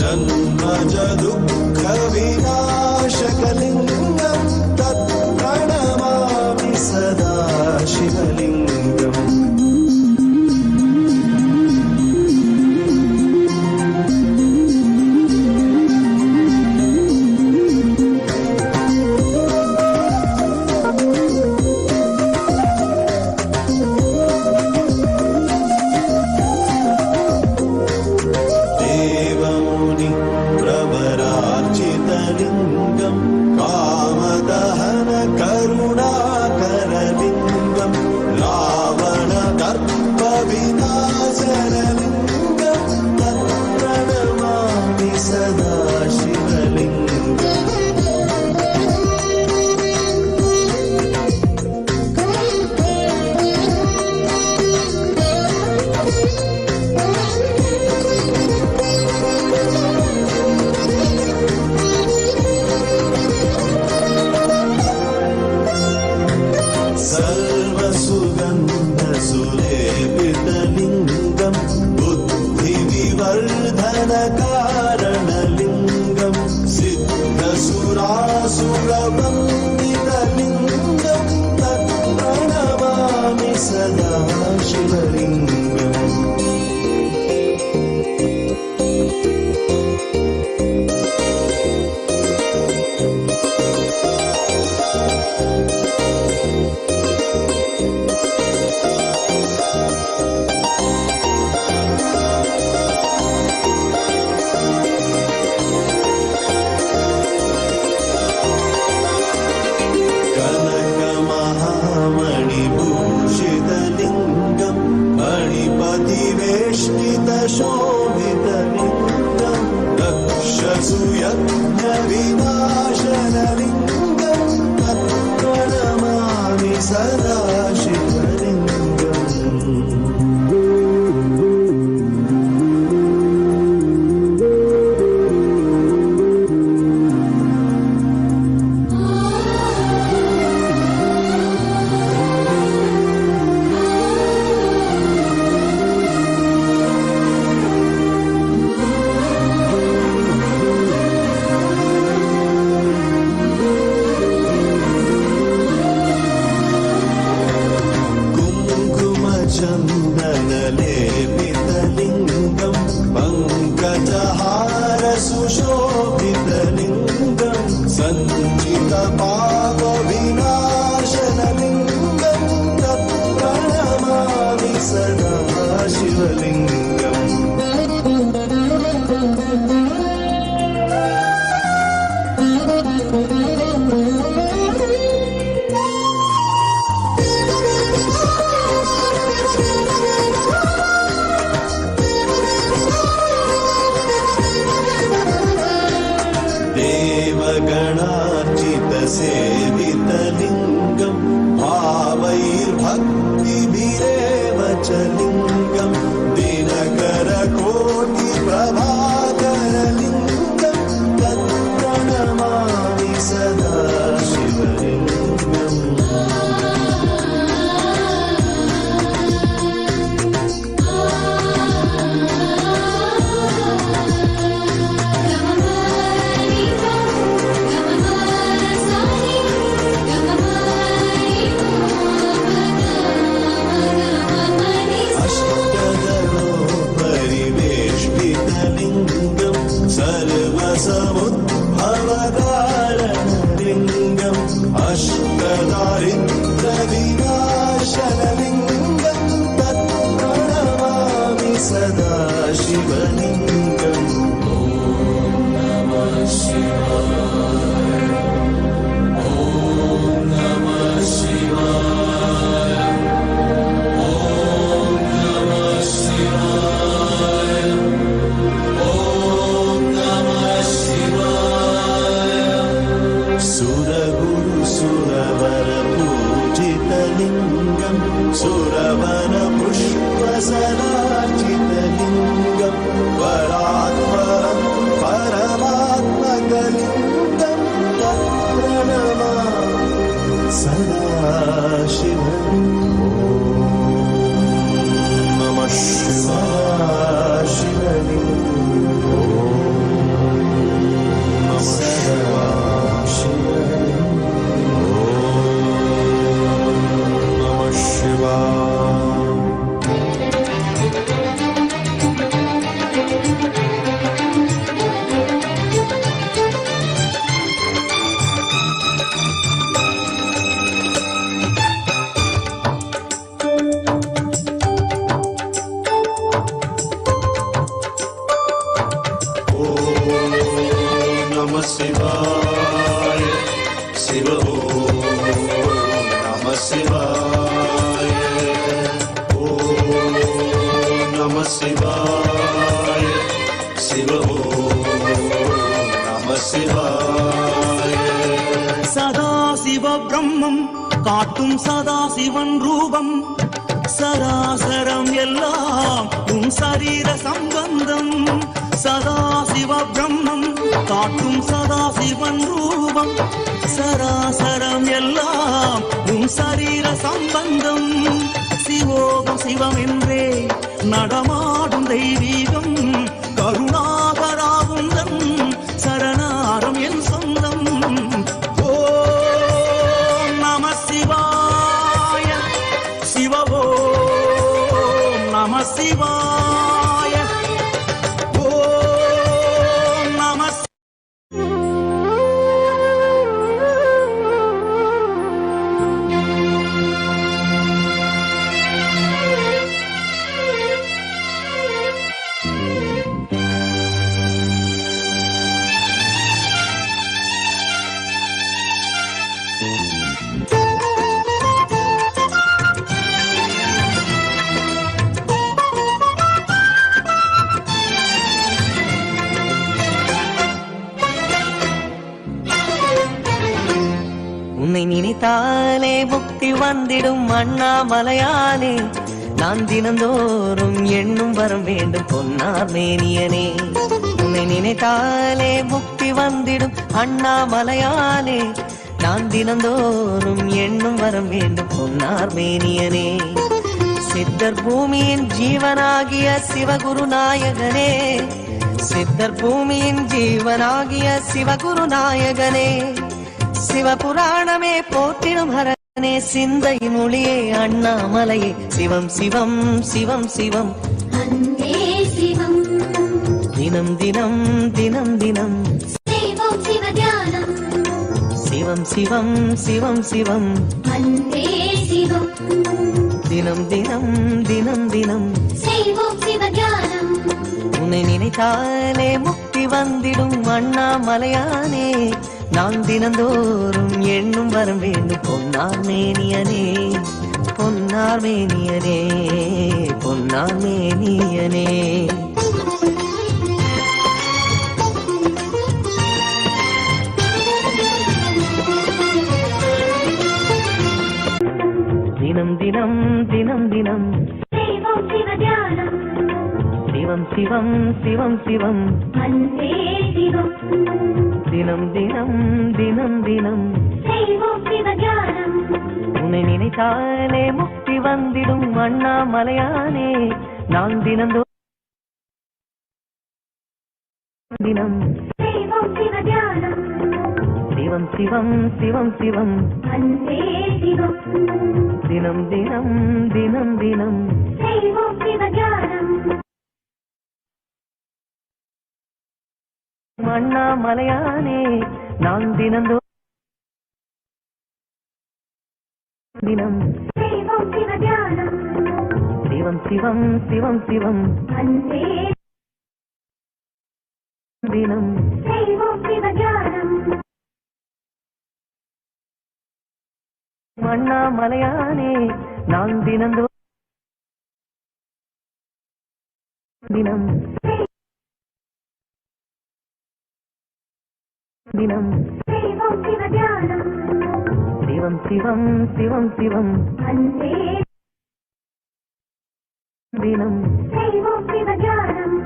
जन्मज दुःखविनाशकलिङ्गं तत् प्रणमामि सदा शिवलिङ्गम् Namah Shivaya, Shiva Om Namah Shivaya, Om Namah Shivaya, Shiva Om Namah Shivaya. சதா சிவ பிரம்மம் காட்டும் சதா சிவன் ரூபம் சராசரம் எல்லாம் உன் சரீர சம்பந்தம் சதா சிவ பிரம்மம் காட்டும் சதா சிவன் ரூபம் சராசரம் எல்லாம் உன் சரீர சம்பந்தம் சிவோகம் சிவம் என்றே நடமாடும் தெய்வீகம் கருணாகராவுந்தன் சரணாரம் என் சொந்தம். ஓம் நம சிவாய சிவ ஓம் நம சிவாய ஓம் நம உன்னை நினைத்தாலே முக்தி வந்திடும் அண்ணாமலையானே நான் தினந்தோறும் எண்ணும் வரம் வேண்டும் பொன்னார் மேனியனே. உன்னை நினைத்தாலே முக்தி வந்திடும் அண்ணாமலையானே நான் தினந்தோறும் எண்ணும் வரம் வேண்டும் பொன்னார் மேனியனே. சித்தர் பூமியின் ஜீவனாகிய சிவகுரு நாயகனே சித்தர் பூமியின் ஜீவனாகிய சிவகுரு நாயகனே சிவபுராணமே போற்றிடும் ஹரனே சிந்தையின் ஒளியே அண்ணாமலையே சிவம் சிவம் சிவம் சிவம் அன்பே சிவம் தினம் தினம் தினம் தினம் செய்வோம் சிவத்தியானம் சிவம் சிவம் சிவம் சிவம் அன்பே சிவம் தினம் தினம் தினம் தினம் செய்வோம் சிவத்தியானம் உன்னை நினைத்தாலே முக்தி வந்திடும் அண்ணாமலையானே நான் தினந்தோறும் எண்ணும் வரம் வேண்டும் பொன்னார் மேனியனே பொன்னார் மேனியனே பொன்னார் மேனியனே. தினம் தினம் தினம் தினம் செய்வோம் சிவத்தியானம் சிவம் சிவம் சிவம் சிவம் அன்பே சிவம் தினம் தினம் தினம் தினம் செய்வோம் சிவத்தியானம் உன்னை நினைத்தாலே முக்தி வந்திடும் அண்ணாமலையானே நான் தினந்தோ தினம் செய்வோம் சிவத்தியானம் சிவம் சிவம் சிவம் சிவம் அன்பே சிவம் தினம் தினம் தினம் தினம் செய்வோம் சிவத்தியானம் அண்ணாமலையானே நான் தினந்தோ தினம் செய்வோம் சிவத்தியானம் சிவம் சிவம் சிவம் சிவம் அன்பே தினம் செய்வோம் சிவத்தியானம் அண்ணாமலையானே நான் தினந்தோ தினம் தினம் செய்வோம் சிவத்தியானம் சிவம் சிவம் சிவம் சிவம் அன்பே தினம் செய்வோம் சிவத்தியானம்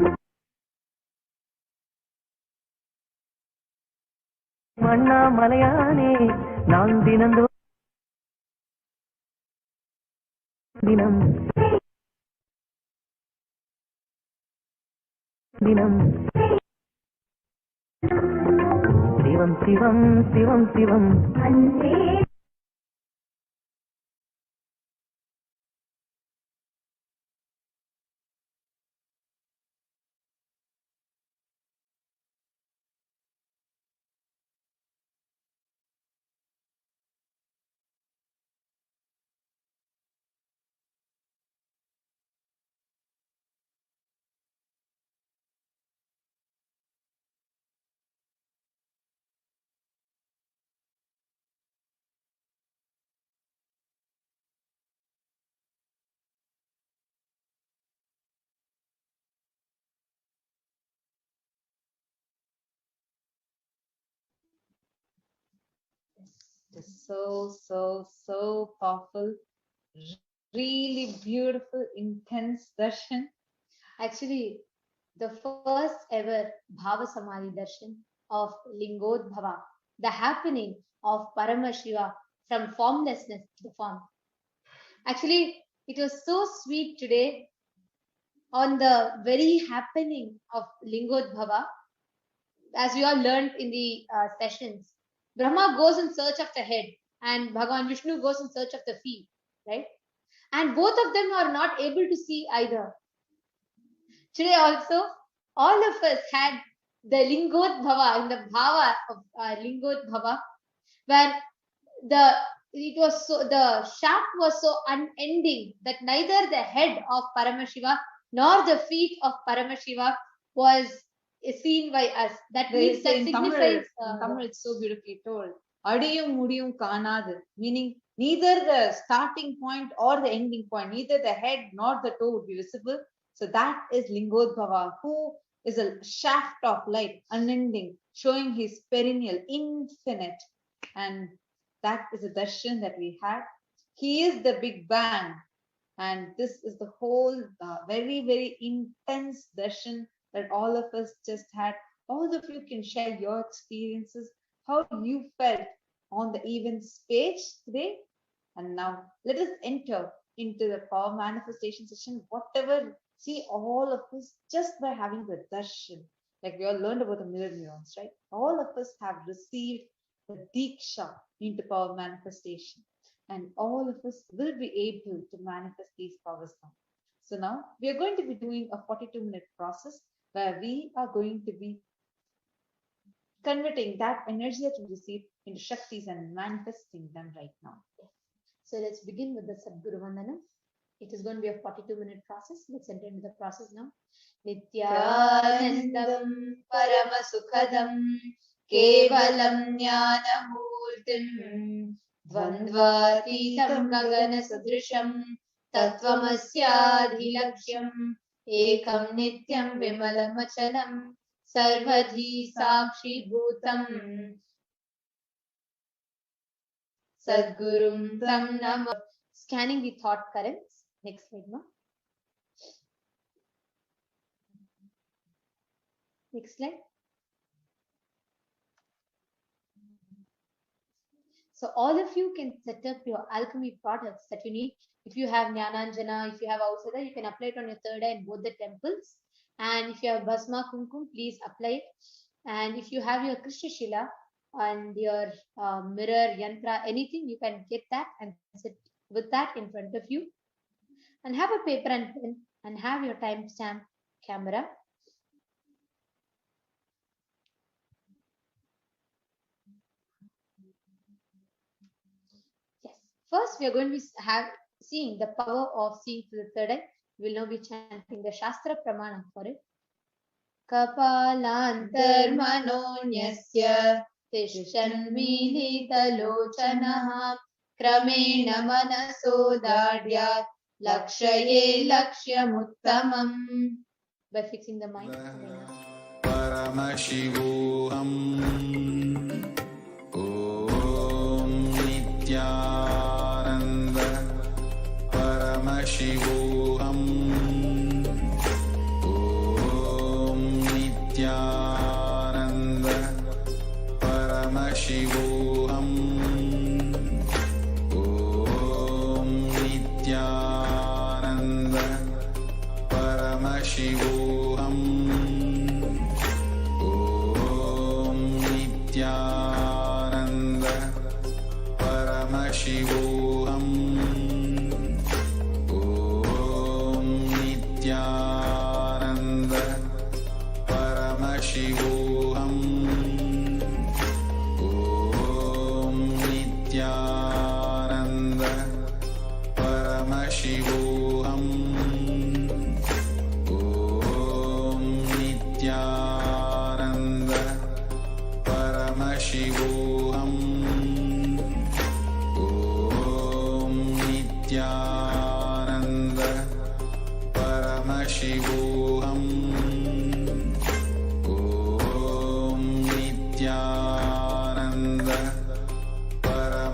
அண்ணாமலையானே நான் தினந்தோ தினம் தினம் சிவம் சிவம் சிவம் சிவம் அன்பே is so powerful. Really beautiful, intense darshan. Actually, the first ever Bhava Samadhi darshan of Lingodbhava, the happening of Paramashiva from formlessness to form. Actually, it was so sweet today on the very happening of Lingodbhava, as we all learned in the sessions. Brahma goes in search of the head and Bhagavan Vishnu goes in search of the feet, right? And both of them are not able to see either. Today also, all of us had the Lingodbhava, in the Bhava of Lingodbhava, where the shaft was so unending that neither the head of Paramashiva nor the feet of Paramashiva was seen by us. That means that signifies. In Tamil, it's so beautifully told. Adiyum mudiyum kanadu, meaning neither the starting point or the ending point, neither the head nor the toe would be visible. So that is Lingodbhava, who is a shaft of light, unending, showing his perennial, infinite. And that is a darshan that we had. He is the Big Bang. And this is the whole very, very intense darshan that all of us just had. All of you can share your experiences, how you felt on the events page today. And now let us enter into the power manifestation session. Whatever, see, all of us just by having the darshan, like we all learned about the mirror neurons, right? All of us have received the diksha into power manifestation, and all of us will be able to manifest these powers now. So now we are going to be doing a 42-minute process where we are going to be converting that energy that we received into Shaktis and manifesting them right now. So let's begin with the Sadguru Vandanam. It is going to be a 42-minute process. Let's enter into the process now. Nityanandam Paramasukhadam Kevalam Jnanamurtim Dvandvatitam Gagana Sadrisham Tattvamasyaadhilakhyam Ekam Nityam Vimalamachalam Sarvadhi Sakshi Bhutam Sadgurum Tam Namah. Scanning the thought currents. Next slide, ma. Next slide. So all of you can set up your alchemy products that you need. If you have Jnananjana, if you have Ausada, you can apply it on your third eye in both the temples. And if you have Bhasma Kumkum, please apply it. And if you have your Krishna Shila and your mirror, yantra, anything, you can get that and sit with that in front of you. And have a paper and pen and have your timestamp camera. Yes. First, we are going to be seeing the power of seeing through the third eye. We will now be chanting the Shastra Pramanam for it. Kapalantar manonyasya tishtan militalochanaha kramena manasodadya lakshaye lakshyamuttamam. By fixing the mind. Paramashivoham Om Nithyananda Paramashivoham Om Nithyananda Paramashivoham Om Nithyananda Paramashivoham Om Nithyananda Paramashivoham Om Nithyananda Paramashivoham Om Nithyananda Paramashivoham Om Nithyananda Paramashivoham Om Nithyananda Paramashivoham Om Nithyananda Paramashivoham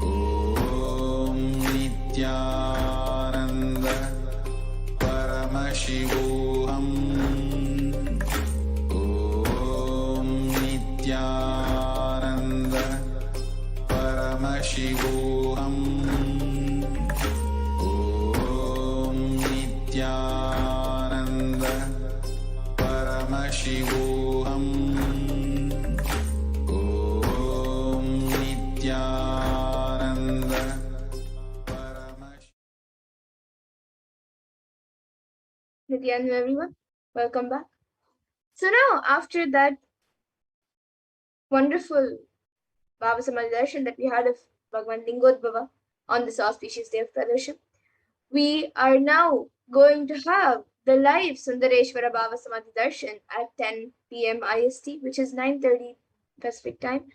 ॐ नित्यानन्द परमशिवोऽहम् ॐ नित्यानन्द परमशिवोऽहम् Nithyananda, everyone. Welcome back. So now, after that wonderful Bhava Samadhi Darshan that we had of Bhagavan Lingodbhava on this auspicious day of Pradarsham, we are now going to have the live Sundareshwara Bhava Samadhi Darshan at 10 p.m. IST, which is 9:30 Pacific time.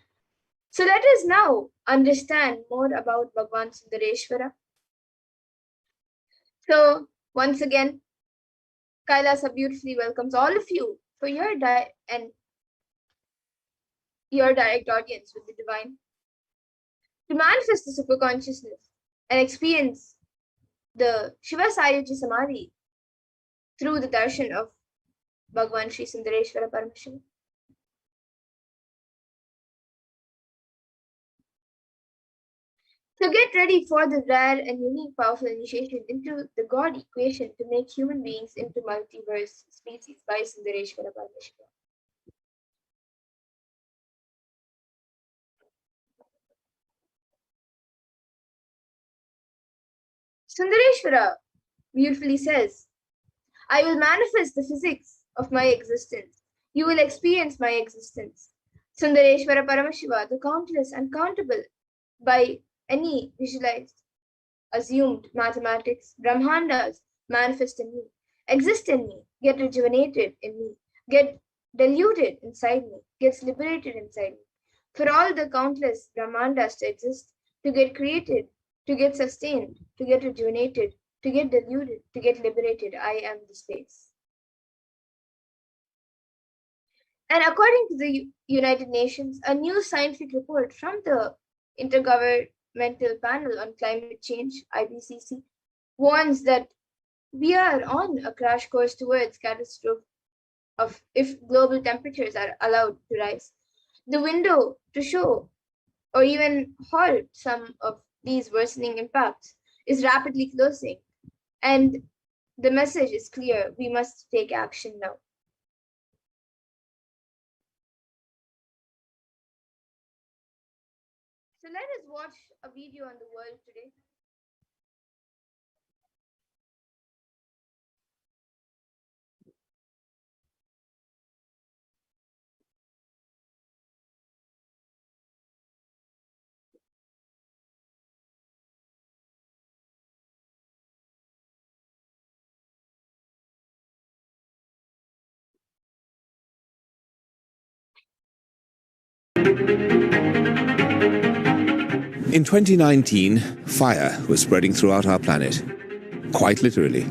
So let us now understand more about Bhagavan Sundareshwara. So once again, Kailasa beautifully welcomes all of you for your direct audience with the divine to manifest the superconsciousness and experience the Shiva Sayuji Samadhi through the darshan of Bhagavan Sri Sundareshwara Paramashivam. So get ready for the rare and unique powerful initiation into the God equation to make human beings into multiverse species by Sundareshwara Paramashivam. Sundareshwara beautifully says, I will manifest the physics of my existence. You will experience my existence. Sundareshwara Paramashiva, the countless, uncountable by any visualized, assumed mathematics, Brahmandas manifest in me, exist in me, get rejuvenated in me, get diluted inside me, gets liberated inside me. For all the countless Brahmandas to exist, to get created, to get sustained, to get rejuvenated, to get diluted, to get liberated, I am the space. And according to the United Nations, a new scientific report from the Intergovernmental Panel on Climate Change, IPCC, warns that we are on a crash course towards catastrophe of if global temperatures are allowed to rise. The window to show or even halt some of these worsening impacts is rapidly closing. And the message is clear, we must take action now. So let us watch a video on the world today. In 2019, fire was spreading throughout our planet, quite literally,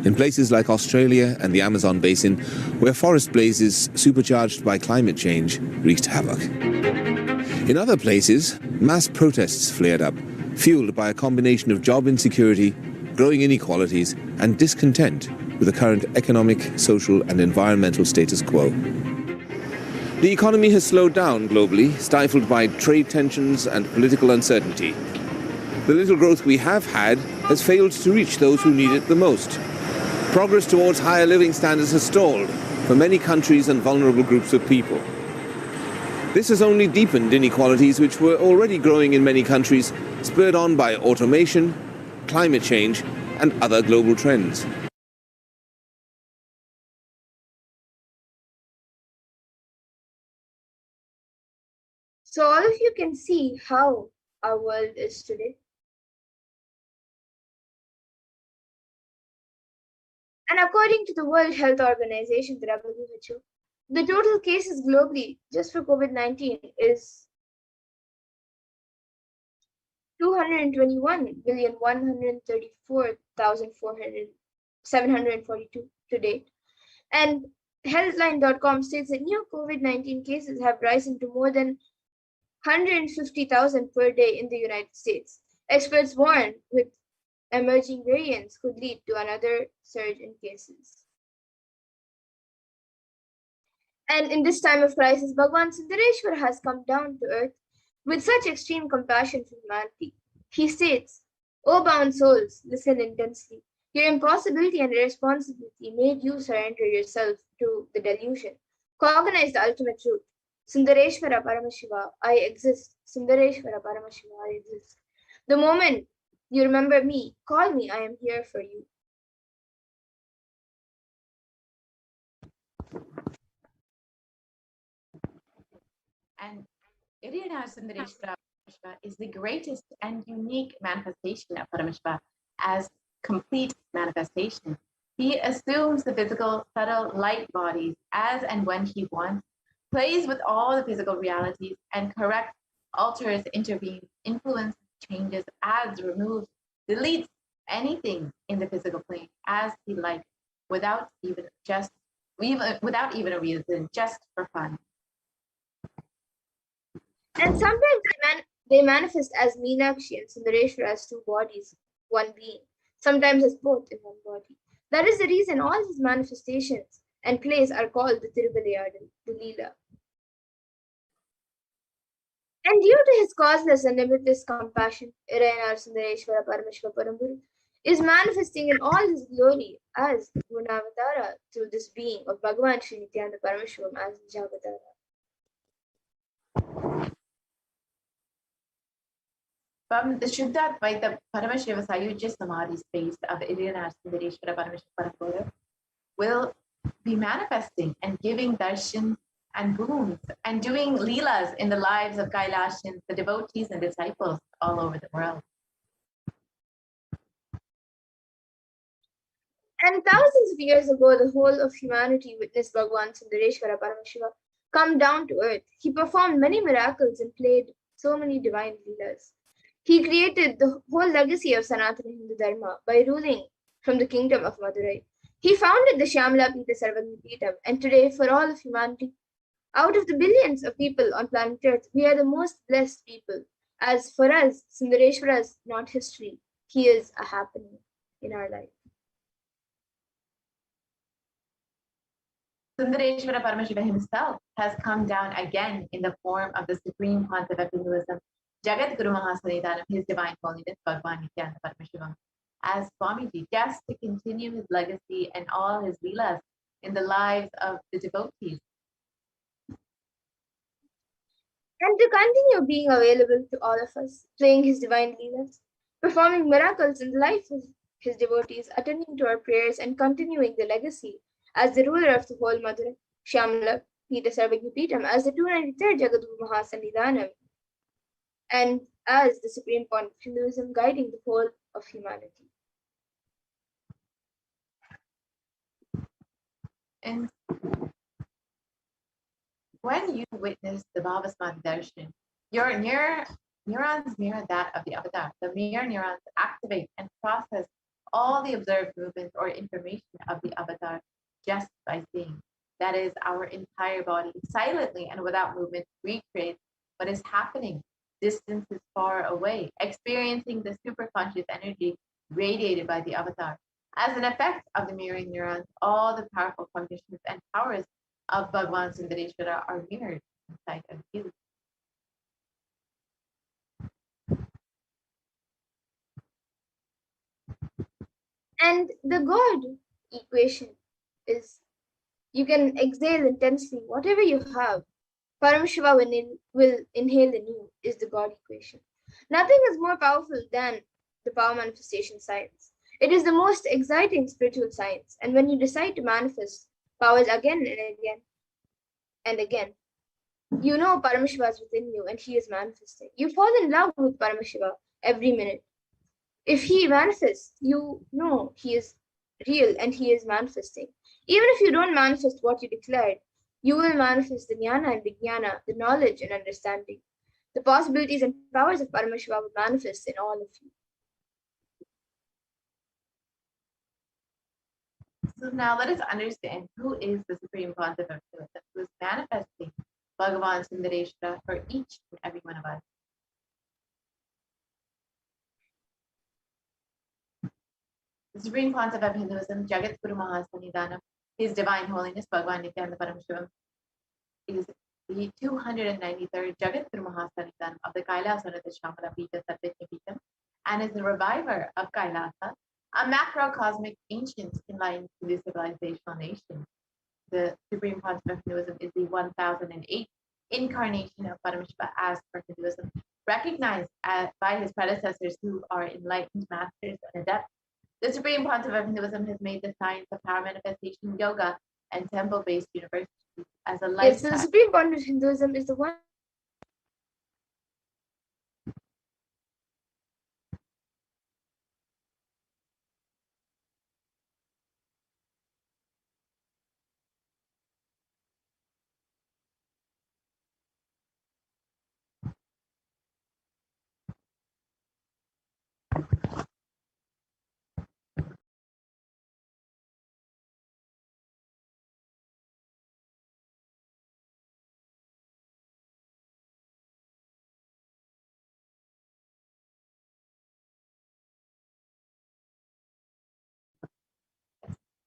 in places like Australia and the Amazon basin, where forest blazes supercharged by climate change wreaked havoc. In other places, mass protests flared up, fueled by a combination of job insecurity, growing inequalities, and discontent with the current economic, social, and environmental status quo. The economy has slowed down globally, stifled by trade tensions and political uncertainty. The little growth we have had has failed to reach those who need it the most. Progress towards higher living standards has stalled for many countries and vulnerable groups of people. This has only deepened inequalities which were already growing in many countries, spurred on by automation, climate change, and other global trends. So all of you can see how our world is today. And according to the World Health Organization, the WHO, the total cases globally just for COVID-19 is 221,134,742 to date. And Healthline.com states that new COVID-19 cases have risen to more than 150,000 per day in the United States. Experts warn with emerging variants could lead to another surge in cases. And in this time of crisis, Bhagavan Sundareshwar has come down to earth with such extreme compassion for humanity. He states, O bound souls, listen intensely. Your impossibility and irresponsibility made you surrender yourself to the delusion. Cognize the ultimate truth. Sundareshwara Paramashiva, I exist. Sundareshwara Paramashiva, I exist. The moment you remember me, call me, I am here for you. And Iriyana Sundareshwara is the greatest and unique manifestation of Paramashiva as complete manifestation. He assumes the physical, subtle light bodies as and when he wants, plays with all the physical realities, and corrects, alters, intervenes, influences, changes, adds, removes, deletes anything in the physical plane as he likes, without even a reason, just for fun. And sometimes they manifest as Meenakshi and Sundareshwara as two bodies, one being, sometimes as both in one body. That is the reason all his manifestations and plays are called the Tiruvilayadal, the Leela. And due to his causeless and limitless compassion, Irayanar Sundareshwara Paramashiva Paramburu is manifesting in all his glory as Gunavatara through this being of Bhagavan Sri Nithyananda Paramashivam as Javatara. From the Shuddha-Advaita Paramashiva Sayujya Samadhi space of Irayanar Sundareshwara Paramashiva Paramburu will be manifesting and giving darshan and boons and doing leelas in the lives of Kailashans, the devotees and disciples all over the world. And thousands of years ago, the whole of humanity witnessed Bhagavan Sundareshwara Paramashiva come down to earth. He performed many miracles and played so many divine leelas. He created the whole legacy of Sanatana Hindu Dharma by ruling from the kingdom of Madurai. He founded the Shyamala Pita Sarvagni Pitam, and today, for all of humanity, out of the billions of people on planet Earth, we are the most blessed people. As for us, Sundareshwara is not history. He is a happening in our life. Sundareshwara Paramashiva himself has come down again in the form of the Supreme Concept of Hinduism, Jagat Guru Mahasanidanam, His Divine Holiness Bhagavan Nithyananda Paramashivam, as Swamiji, just to continue his legacy and all his leelas in the lives of the devotees. And to continue being available to all of us, playing his divine leelas, performing miracles in the life of his devotees, attending to our prayers, and continuing the legacy as the ruler of the whole Madurai, Shyamala Pita Sarvagni Pitam, as the 293rd Jagadguru Mahasannidhanam, and as the supreme point of Hinduism guiding the whole of humanity. And when you witness the Bhava Samadhi Darshan, your neurons mirror that of the avatar. The mirror neurons activate and process all the observed movements or information of the avatar just by seeing. That is, our entire body silently and without movement recreates what is happening. Distance is far away, experiencing the superconscious energy radiated by the avatar. As an effect of the mirroring neurons, all the powerful conditions and powers of Bhagavan Sundareshwara are mirrored inside of you. And the God equation is you can exhale intensely whatever you have. Paramashiva will inhale in you is the God equation. Nothing is more powerful than the power manifestation science. It is the most exciting spiritual science. And when you decide to manifest powers again and again and again, you know Paramashiva is within you and he is manifesting. You fall in love with Paramashiva every minute. If he manifests, you know he is real and he is manifesting. Even if you don't manifest what you declared, you will manifest the jnana and vijnana, the knowledge and understanding. The possibilities and powers of Paramashiva will manifest in all of you. So now let us understand who is the Supreme Concept of Hinduism, who is manifesting Bhagavan Sundareshwara for each and every one of us. The Supreme Concept of Hinduism, Jagat Guru Mahasannidhanam, His Divine Holiness Bhagavan Nithyananda Paramashivam, is the 293rd Jagat Guru Mahasannidhanam of the Kailasa of the Shyamala Pita Sarvagni Pitam, and is the reviver of Kailasa, a macrocosmic ancient enlightened Hindu civilizational nation. The Supreme Concept of Hinduism is the 1008th incarnation of Paramashiva as per Hinduism, recognized by his predecessors who are enlightened masters and adepts. The Supreme Concept of Hinduism has made the science of power manifestation, yoga, and temple-based universities as a lifestyle. Yes, so the Supreme Concept of Hinduism is the one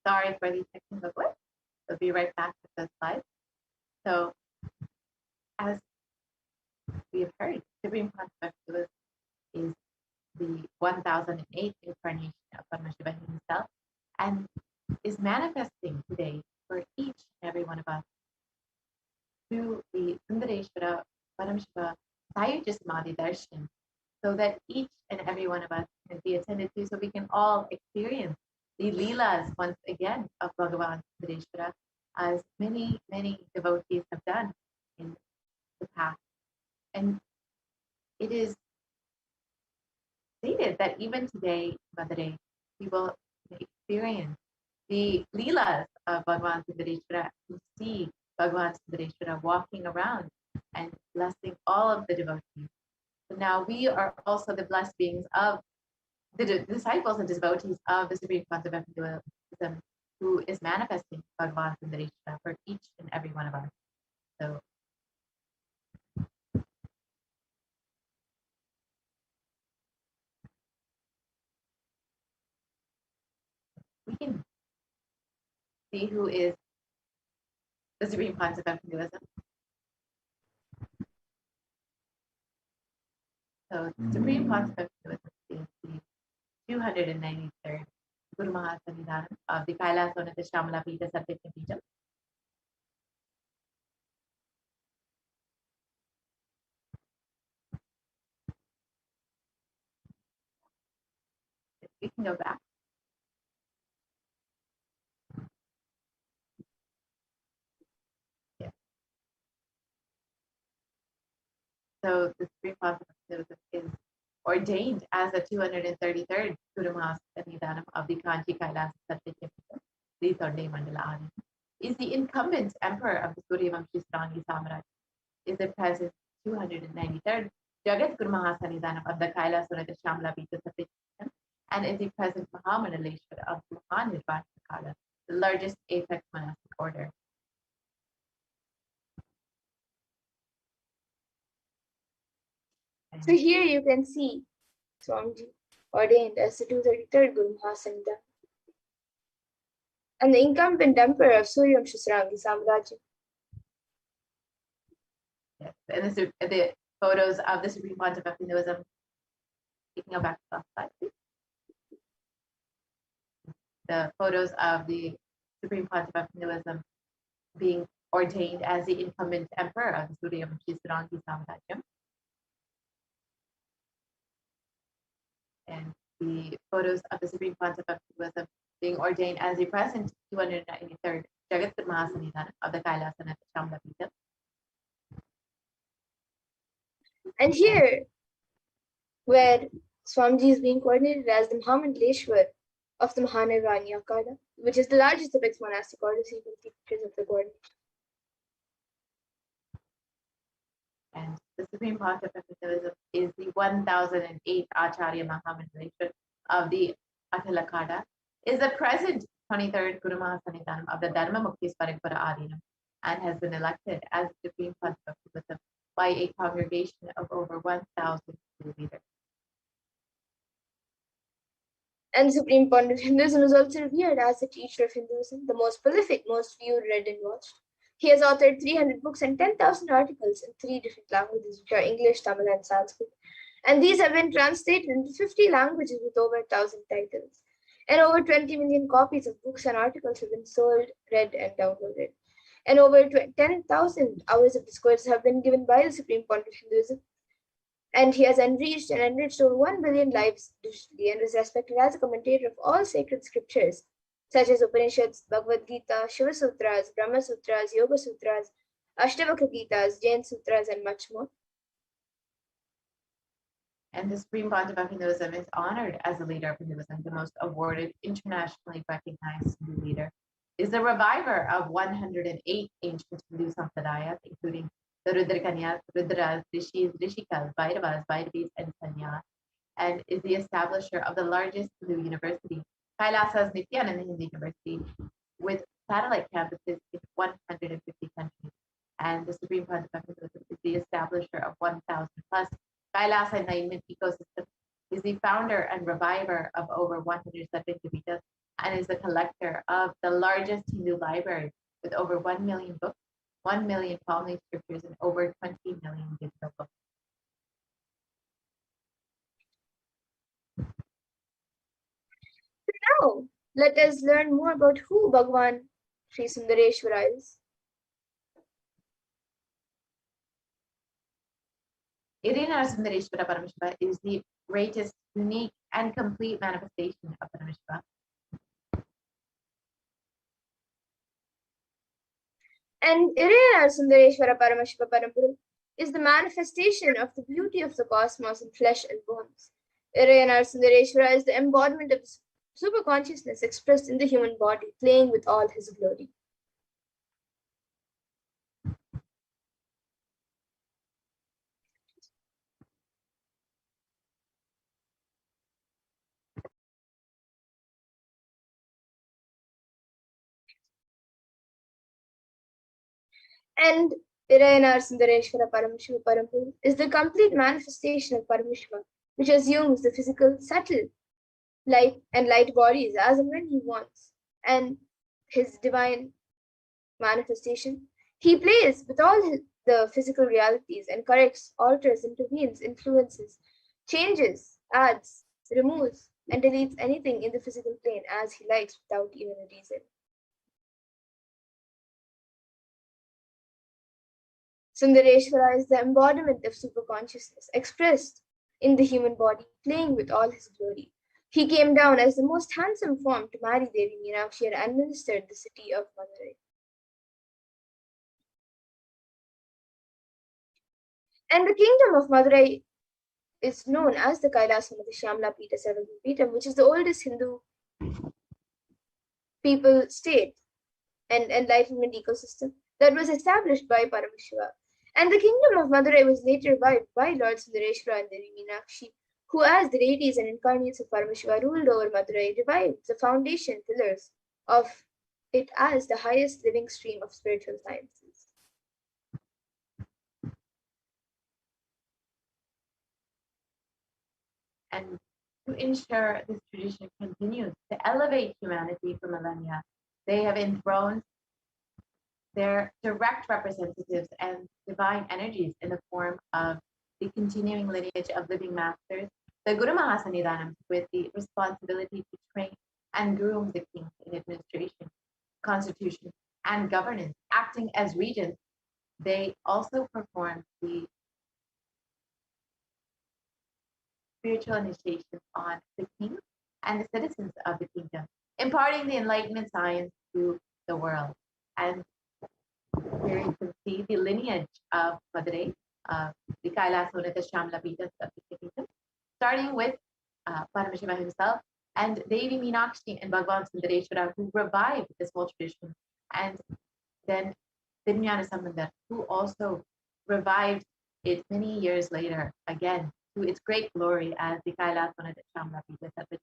Sorry for these technical glitches. We'll be right back with those slides. So, as we have heard, Supreme Consciousness is the 1008th incarnation of Paramashiva himself and is manifesting today for each and every one of us through the Sundareshwara Paramashiva Sayuja Samadhi Darshan, so that each and every one of us can be attended to, so we can all experience the Leelas once again of Bhagavan Sundareshwara, as many, many devotees have done in the past. And it is stated that even today, Madare, we will experience the Leelas of Bhagavan Sundareshwara, to see Bhagavan Sundareshwara walking around and blessing all of the devotees. So now we are also the blessed beings of the disciples and devotees of the Supreme Concept of Hinduism, who is manifesting Bhagavan Sundareshwara for each and every one of us. So we can see who is the Supreme Concept of Hinduism. So the Supreme Concept of Hinduism is the 293rd Guru Mahasanidhanam of the Kailasa Shamala Pita Satyajna Pita. We can go back. Yeah. So the Supreme Concept of Hinduism is ordained as the 233rd Guru Mahasanidhanam of the Kanchi Kailasa Satyajna Pita, the Torde Mandala Adi, is the incumbent emperor of the Suryavamshi Strangi Samaraj, is the present 293rd Jagat Guru Mahasanidhanam of the Kailasa Shamala Pita Satyajna, and is the present Mahamanaleshwar of the Mahanirvana Kala, the largest apex monastic order. So here you can see Swamiji ordained as the 233rd Guru Mahasanidhanam and the incumbent emperor of Suryavamshi Srangi Samrajya. Yes, and the photos of the Supreme Pontiff of Hinduism. You can go back to the last slide, please. The photos of the Supreme Pontiff of Hinduism being ordained as the incumbent emperor of the Suryavamshi Srangi Samrajya. And the photos of the Supreme Pontiff of Hinduism being ordained as the present 293rd Jagat Guru Mahasanidhanam of the Kailasa Shamala Pita. And here, where Swamiji is being coordinated as the Mahamandeleshwar of the Mahanirvana Kala, which is the largest apex monastic order, so you can see pictures of the coordination. And the Supreme Pontiff of Hinduism is the 1008th Acharya Mahamandeleshwar of the Atalakada, is the present 23rd Guru Mahasanidhanam of the Dharma Mukti Parikpara Adinam, and has been elected as the Supreme Pontiff of Hinduism by a congregation of over 1,000 leaders. And the Supreme Pontiff of Hinduism is also revered as the teacher of Hinduism, the most prolific, most viewed, read, and watched. He has authored 300 books and 10,000 articles in 3 different languages, which are English, Tamil, and Sanskrit. And these have been translated into 50 languages with over 1,000 titles. And over 20 million copies of books and articles have been sold, read, and downloaded. And over 10,000 hours of discourse have been given by the Supreme Pontiff of Hinduism. And he has enriched over 1 billion lives digitally and is respected as a commentator of all sacred scriptures, such as Upanishads, Bhagavad Gita, Shiva Sutras, Brahma Sutras, Yoga Sutras, Ashtavakra Gitas, Jain Sutras, and much more. And the Supreme Pontiff of Hinduism is honored as a leader of Hinduism, the most awarded, internationally recognized Hindu leader, is the reviver of 108 ancient Hindu sampradayas, including the Rudrakanyas, Rudras, Rishis, Rishikas, Bhairavas, Bhairavis, and Sanyas, and is the establisher of the largest Hindu university, Kailasa's Nithyananda University, with satellite campuses in 150 countries. And the Supreme Pontiff of Hinduism is the establisher of 1,000 plus Kailasa enlightenment ecosystem, is the founder and reviver of over 100 Satyajna Pitas, and is the collector of the largest Hindu library with over 1 million books, 1 million Palni scriptures, and over 20 million digital books. Now, let us learn more about who Bhagwan Sri Sundareshwara is. Irina Sundareshwara Paramashiva is the greatest, unique, and complete manifestation of Paramashiva. And Irina Sundareshwara Paramashiva Parampuru is the manifestation of the beauty of the cosmos in flesh and bones. Irina Sundareshwara is the embodiment of super consciousness expressed in the human body, playing with all his glory. And Irina Sundareshwara Paramashiva Parampuru is the complete manifestation of Paramashiva, which assumes the physical, subtle, light and light bodies as and when he wants. And his divine manifestation, he plays with all the physical realities and corrects, alters, intervenes, influences, changes, adds, removes, and deletes anything in the physical plane as he likes without even a reason. Sundareshwara is the embodiment of superconsciousness expressed in the human body, playing with all his glory. He came down as the most handsome form to marry Devi Meenakshi and administered the city of Madurai. And the kingdom of Madurai is known as the Kailasa Shyamla Pita Peetham, which is the oldest Hindu people state and enlightenment ecosystem that was established by Paramashiva. And the kingdom of Madurai was later revived by Lord Sundareshwara and Devi Meenakshi, who as the deities and incarnates of Paramashiva ruled over Madurai, revived the foundation pillars of it as the highest living stream of spiritual sciences. And to ensure this tradition continues to elevate humanity for millennia, they have enthroned their direct representatives and divine energies in the form of the continuing lineage of living masters, the Guru Mahasannidhanams, with the responsibility to train and groom the kings in administration, constitution, and governance. Acting as regents, they also perform the spiritual initiation on the king and the citizens of the kingdom, imparting the enlightenment science to the world. And here you can see the lineage of Madurai, the Kailasa Shyamla Peetham of the kingdom, starting with Paramashiva himself and Devi Meenakshi and Bhagwan Sundareshwara, who revived this whole tradition, and then Dimyana Sambandar, who also revived it many years later, again, to its great glory as the Kailasa Shyamla Peetham.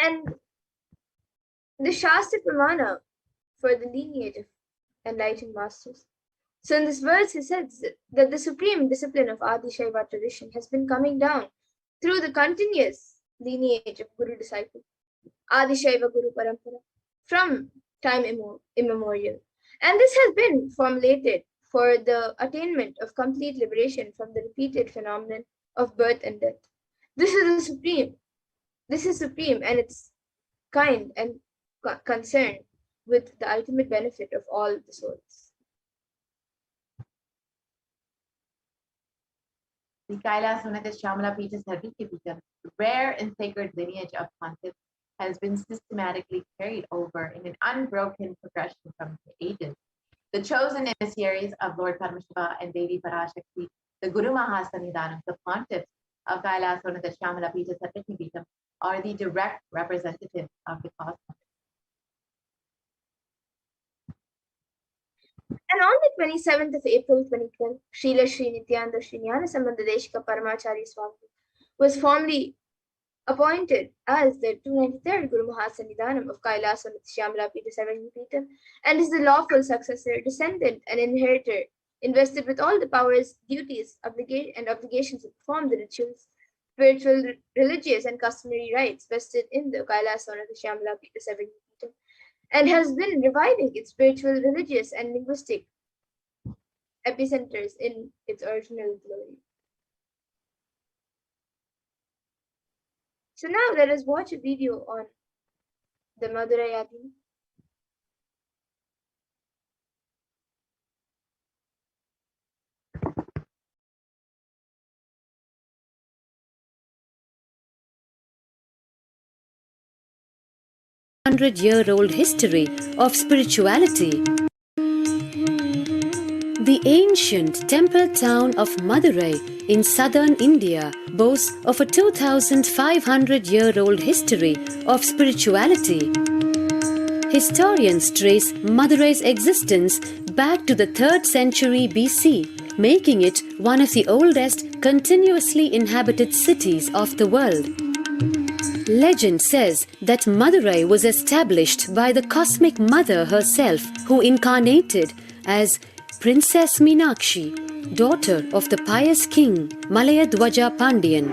And the Shastra Pramana for the lineage of enlightened masters. So in this verse, he says that the supreme discipline of Adi Shaiva tradition has been coming down through the continuous lineage of Guru disciple, Adi Shaiva Guru Parampara, from time immemorial. And this has been formulated for the attainment of complete liberation from the repeated phenomenon of birth and death. This is the supreme. This is supreme, and it's kind and concerned with the ultimate benefit of all the souls. The Kailasa Shyamla Peetham, rare and sacred lineage of pontiffs, has been systematically carried over in an unbroken progression from the ages. The chosen emissaries of Lord Paramashiva and Devi Parashakti, the Guru Mahasannidhanams, the pontiffs of Kailasa Shyamla Peetham, are the direct representatives of the cosmos. And on the 27th of April 2012, Srila Sri Nithyananda Paramashivam Paramacharya Swami was formally appointed as the 293rd Guru Mahasannidhanam of Kailasa Shyamla Peetham, and is the lawful successor, descendant, and inheritor invested with all the powers, duties, and obligations to perform the rituals, spiritual, religious, and customary rites vested in the Kailasa or the Shyamala Pita 7 Pita, and has been reviving its spiritual, religious, and linguistic epicenters in its original glory. So now let us watch a video on the Madurai Adinam. Hundred-year-old history of spirituality. The ancient temple town of Madurai in southern India boasts of a 2,500-year-old history of spirituality. Historians trace Madurai's existence back to the 3rd century BC, making it one of the oldest continuously inhabited cities of the world. Legend says that Madurai was established by the cosmic mother herself, who incarnated as Princess Meenakshi, daughter of the pious king Malayadwaja Pandian.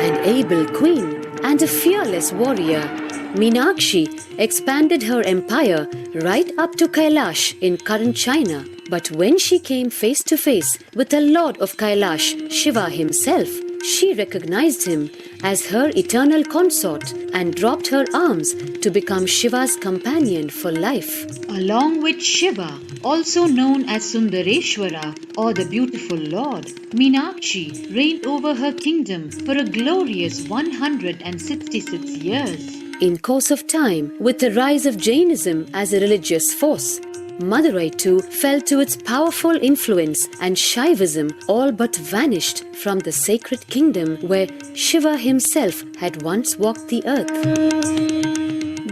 An able queen and a fearless warrior, Meenakshi expanded her empire right up to Kailash in current China. But when she came face to face with the Lord of Kailash, Shiva himself, she recognized him as her eternal consort and dropped her arms to become Shiva's companion for life. Along with Shiva, also known as Sundareshwara or the beautiful Lord, Meenakshi reigned over her kingdom for a glorious 166 years. In course of time, with the rise of Jainism as a religious force, Madurai too fell to its powerful influence, and Shaivism all but vanished from the sacred kingdom where Shiva himself had once walked the earth.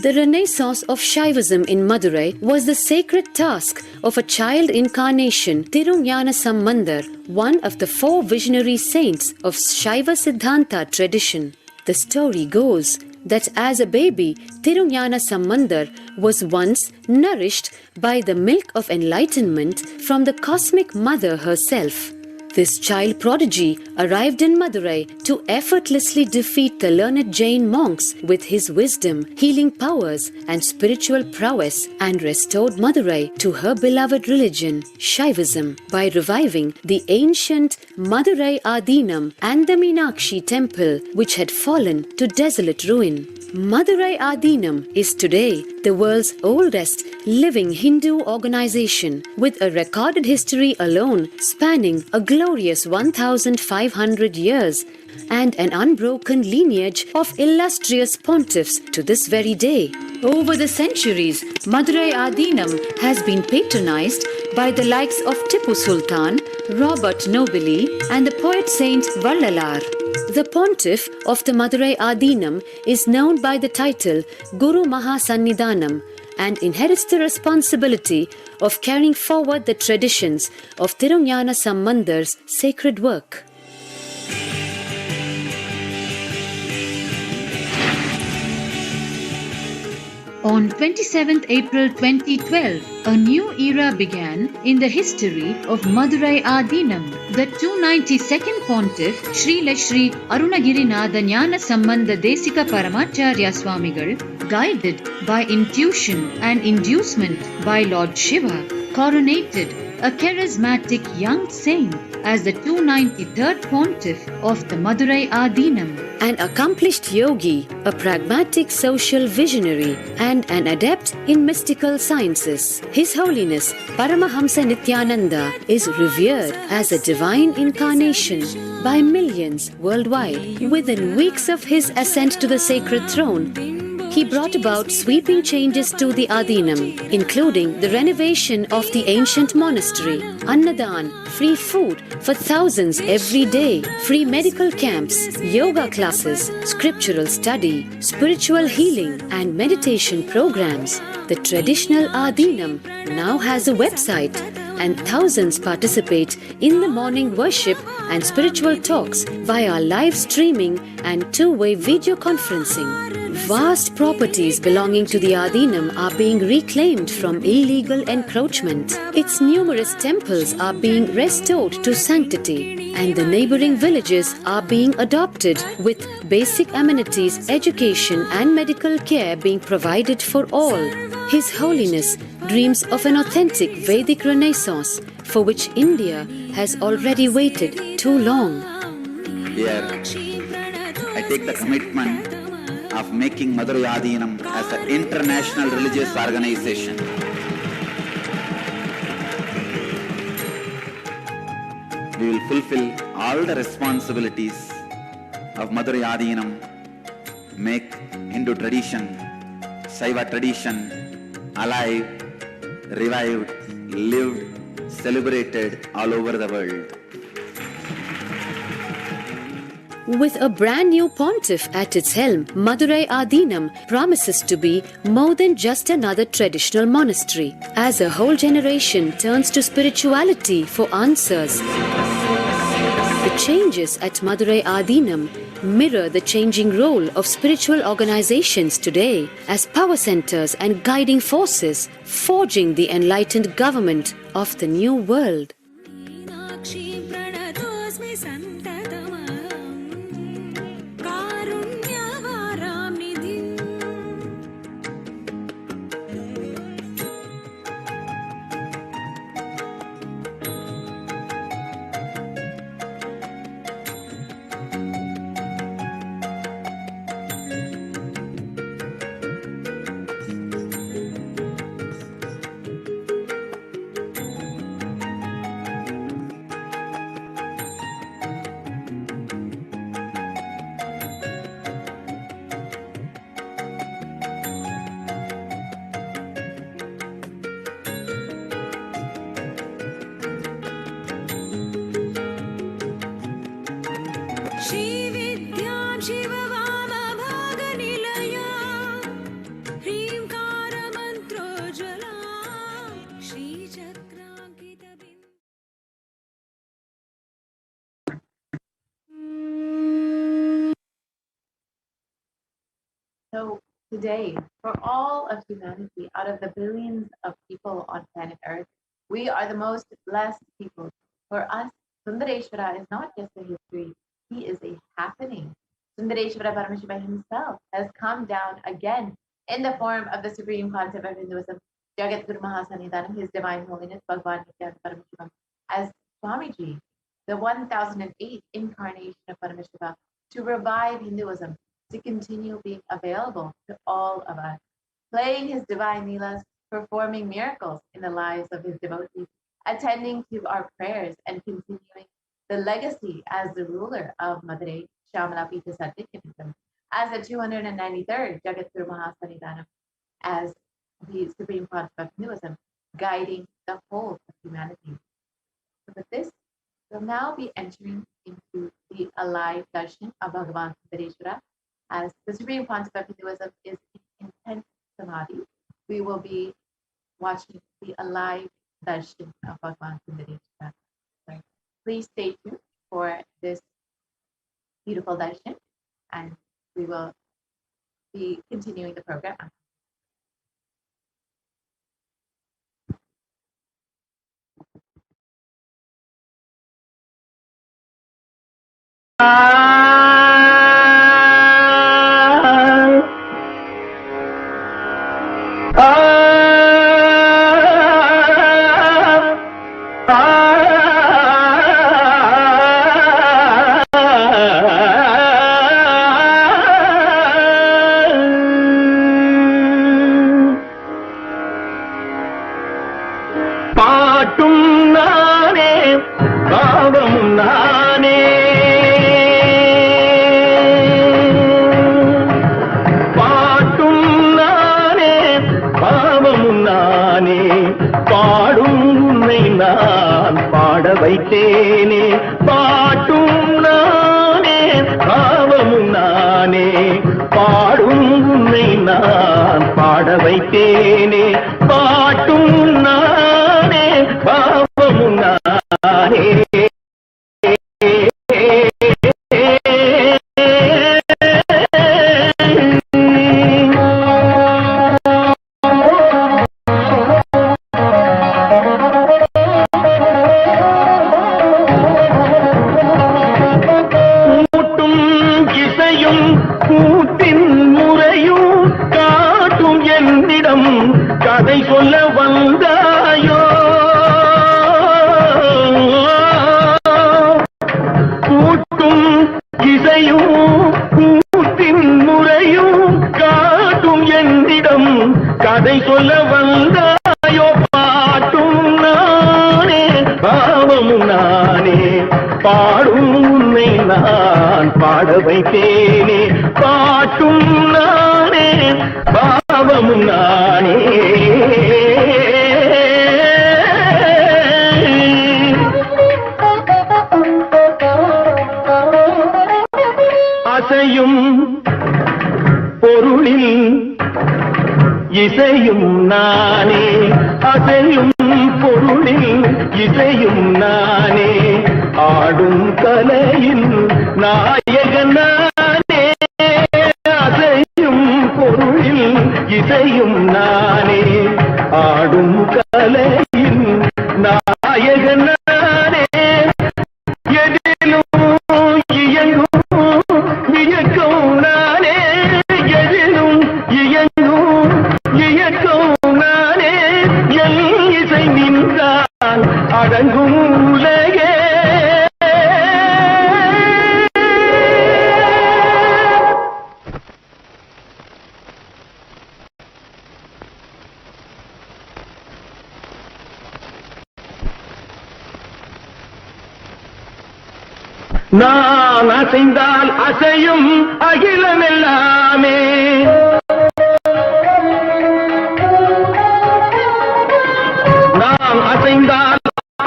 The renaissance of Shaivism in Madurai was the sacred task of a child incarnation, Tirunjana Sambandar, one of the 4 visionary saints of Shaiva Siddhanta tradition. The story goes that as a baby, Tirunjana Sambandar was once nourished by the milk of enlightenment from the cosmic mother herself. This child prodigy arrived in Madurai to effortlessly defeat the learned Jain monks with his wisdom, healing powers, and spiritual prowess, and restored Madurai to her beloved religion, Shaivism, by reviving the ancient Madurai Adinam and the Meenakshi temple, which had fallen to desolate ruin. Madurai Adinam is today the world's oldest living Hindu organization, with a recorded history alone spanning a glorious 1,500 years and an unbroken lineage of illustrious pontiffs to this very day. Over the centuries, Madurai Adinam has been patronized by the likes of Tipu Sultan, Robert Nobili, and the poet saint Vallalar. The pontiff of the Madurai Adinam is known by the title Guru Mahasannidhanam and inherits the responsibility of carrying forward the traditions of Tirunjana Sambandar's sacred work. On 27th April 2012, a new era began in the history of Madurai Adinam. The 292nd Pontiff, Sri Shri Arunagirinatha Jnana Sambandha Desika Paramacharya Swamigal, guided by intuition and inducement by Lord Shiva, coronated a charismatic young saint as the 293rd Pontiff of the Madurai Adinam. An accomplished yogi, a pragmatic social visionary, and an adept in mystical sciences, His Holiness Paramahamsa Nithyananda is revered as a divine incarnation by millions worldwide. Within weeks of his ascent to the sacred throne, he brought about sweeping changes to the Adinam, including the renovation of the ancient monastery, Annadan, free food for thousands every day, free medical camps, yoga classes, scriptural study, spiritual healing, and meditation programs. The traditional Adinam now has a website, and thousands participate in the morning worship and spiritual talks via live streaming and two-way video conferencing. Vast properties belonging to the Adinam are being reclaimed from illegal encroachment. Its numerous temples are being restored to sanctity, and the neighboring villages are being adopted with basic amenities, education and medical care being provided for all. His Holiness dreams of an authentic Vedic Renaissance for which India has already waited too long. Here, I take the commitment of making Madurai Adinam as an international religious organization. We will fulfill all the responsibilities of Madurai Adinam, make Hindu tradition, Saiva tradition alive, revived, lived, celebrated all over the world. With a brand new pontiff at its helm, Madurai Adinam promises to be more than just another traditional monastery. As a whole generation turns to spirituality for answers, the changes at Madurai Adinam mirror the changing role of spiritual organizations today as power centers and guiding forces, forging the enlightened government of the new world. So today, for all of humanity, out of the billions of people on planet Earth, we are the most blessed people. For us, Sundareshwara is not just a history, he is a happening. Sundareshwara Paramashivoham himself has come down again in the form of the supreme concept of Hinduism, Jagat Guru Mahasannidhanam, His Divine Holiness Bhagavan Nithyananda Paramashivam, as Swamiji, the 1008th incarnation of Paramashiva, to revive Hinduism, to continue being available to all of us, playing his divine leelas, performing miracles in the lives of his devotees, attending to our prayers and continuing the legacy as the ruler of Madurai, Shamalapita Satyakam, as the 293rd Jagat Guru Mahasannidhanam, as the supreme concept of Hinduism, guiding the whole of humanity. So with this, we'll now be entering into the alive darshan of Bhagavan Sundareshwara. As the supreme concept of Hinduism is in intense samadhi, we will be watching the alive darshan of Bhagavan Sundareshwara. So please stay tuned for this beautiful darshan, and we will be continuing the program. இசையும் நானே, அசையும் பொருளில் இசையும் நானே, ஆடும் கலையின் நாயகன் நானே, அசையும் பொருளில் இசையும் நானே, ஆடும் கலையின் நாயகன் நானே, எதிலும் இயங்கும் இயக்கம் நானே, எதிலும் இயங்கும் இயக்கம் நானே, என் இசை நின்றால் அடங்கும் உலகே. நான் அசைந்தால் அசையும் அகிலமெல்லாமே, நான் அசைந்தால்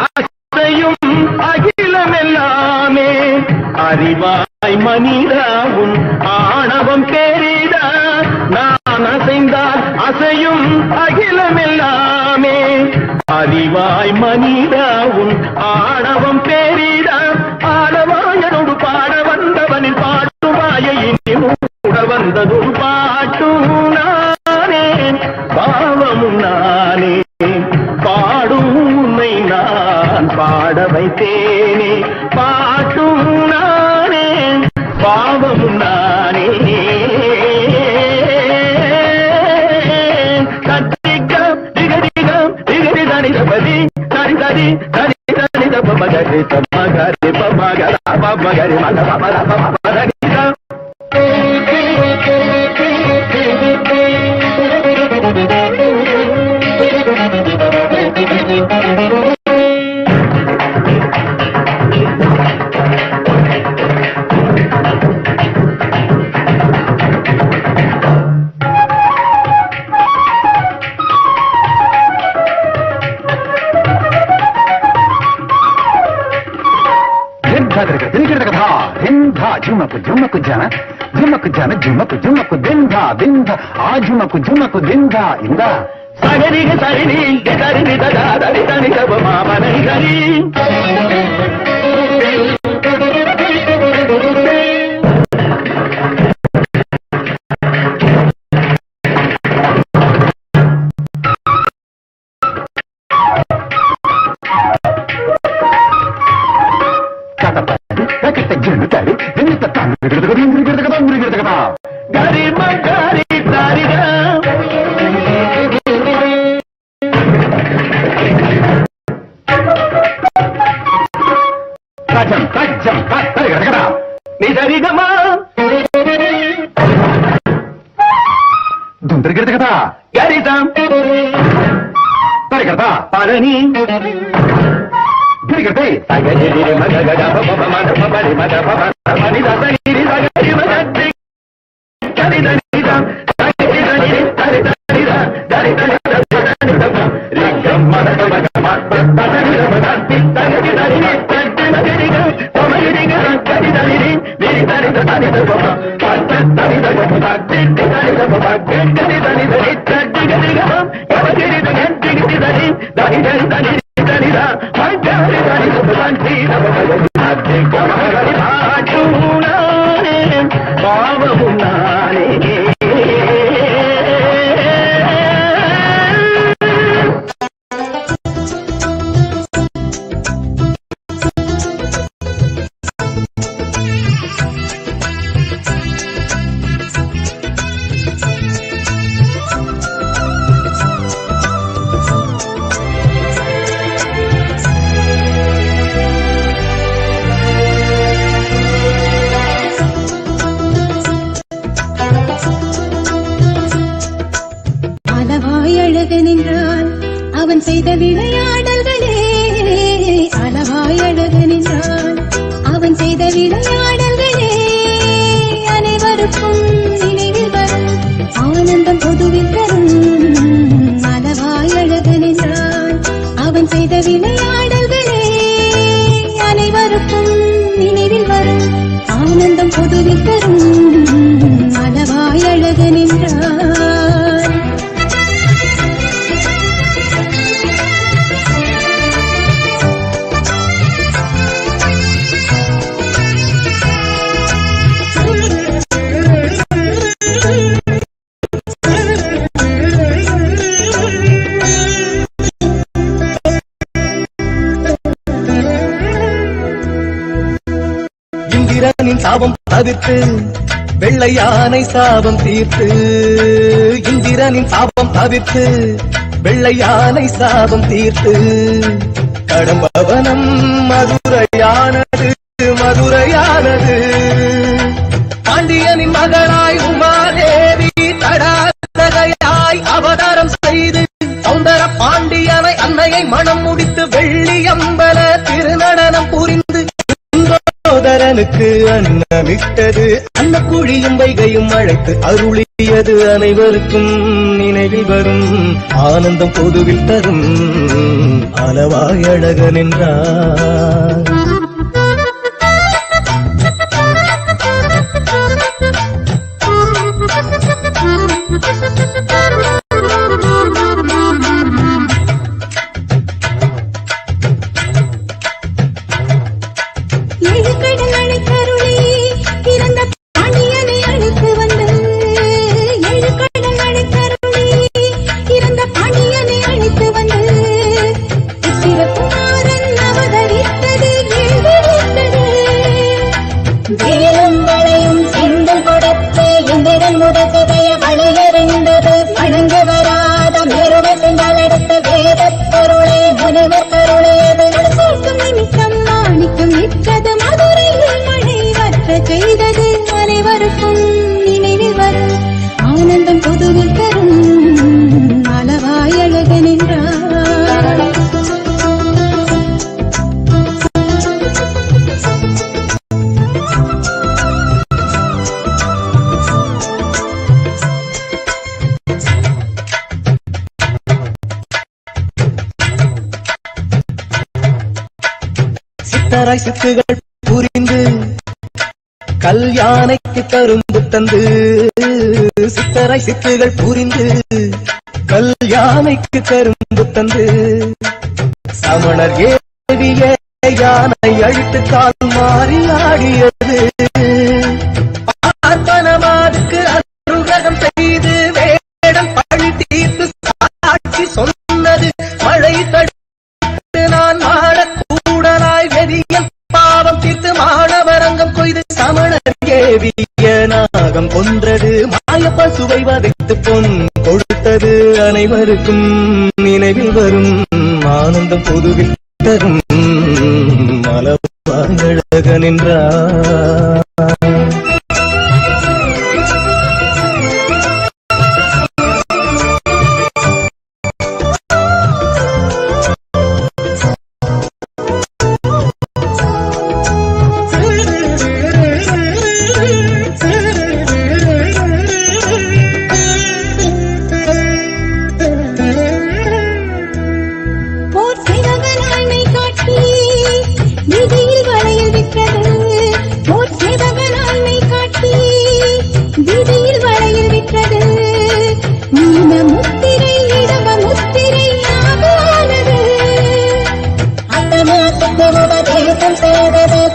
அசையும் அகிலமெல்லாமே, அறிவாய் மனிதாவும் ஆணவம் பேரிடா, நான் அசைந்தால் அசையும் அகிலமெல்லாமே, அறிவாய் மனிதாவும் ஆணவம் பேரிடா, ஆடவாயனோடு பாட வந்தவனில் பாட்டுவாயை இனி மூட வந்ததொரு பாட்டும் நானே, பாவமும் நானே, பாடும் உன்னை நான் பாட வைத்தேனே, பாட்டும் நானே, பாவமும் நானே. கத்திகம் திகதிகம் திகதி தனிதபதி தனி தனி தனி தனி தப மகரி தமகரி பமகர பமகரி மக பமர பமரகிதம். Jumako jumako jana, jumako jana, jumako jumako dinda dinda, a jumako jumako dinda inda. Sagari ga sarini, ga sarini da da da da ni da ma ma ni gari. இந்திரனின் சாபம் தவிர்த்து வெள்ளை யானை சாபம் தீர்த்து, இந்திரனின் சாபம் தவிர்த்து வெள்ளை யானை சாபம் தீர்த்து, கடம்பவனம் மதுரையானது மதுரையானது. பாண்டியனின் மகளாய் உமாதேவி தடாதகையாய் அவதாரம் செய்து சௌந்தர பாண்டியனை அன்னையை மனம் முடித்து வெள்ளியம்பல திருநடனம் புரிந்து சோதரனுக்கு அன்னமிட்டது. அன்னக்குழியும் வைகையும் அழைத்து அருளியது அனைவருக்கும் நினைவில் வரும். ஆனந்தம் பொதுவில் தரும் அளவாய் அழகன் என்றார். செய்தது அனைவருக்கும் நினைவில் வரும். ஆனந்தம் பொதுவில் தரும் அளவாய் அழகன் என்றார். சித்தராய் சித்துகள் புரிந்து கல்யாணைக்கு கரும்பு தந்து, சித்தராய் சித்துகள் புரிந்து கல்யாணைக்கு கரும்பு தந்து, சமணர் ஏவிய யானை அழித்து கால் மாறி ஆடியது. பார்ப்பனமாருக்கு அருககம் செய்து வேடம் பழி தீர்த்து சாட்சி சொன்னது. மழை தடுத்து நான் மாடக்கூடலாய் வெறியல் பாவம் தீர்த்து மாணவரங்கம் கொய்து சமணர் ஏவிய நாகம் கொன்றது. மாய பசுவை வதைத்து பொன் கொடுத்தது அனைவருக்கும் நினைவில் வரும். ஆனந்தம் பொதுவில் தரும் அளவாய் அழகன் என்றார்.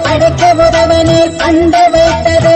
படைக்க உதவனை பண்ட வைத்தது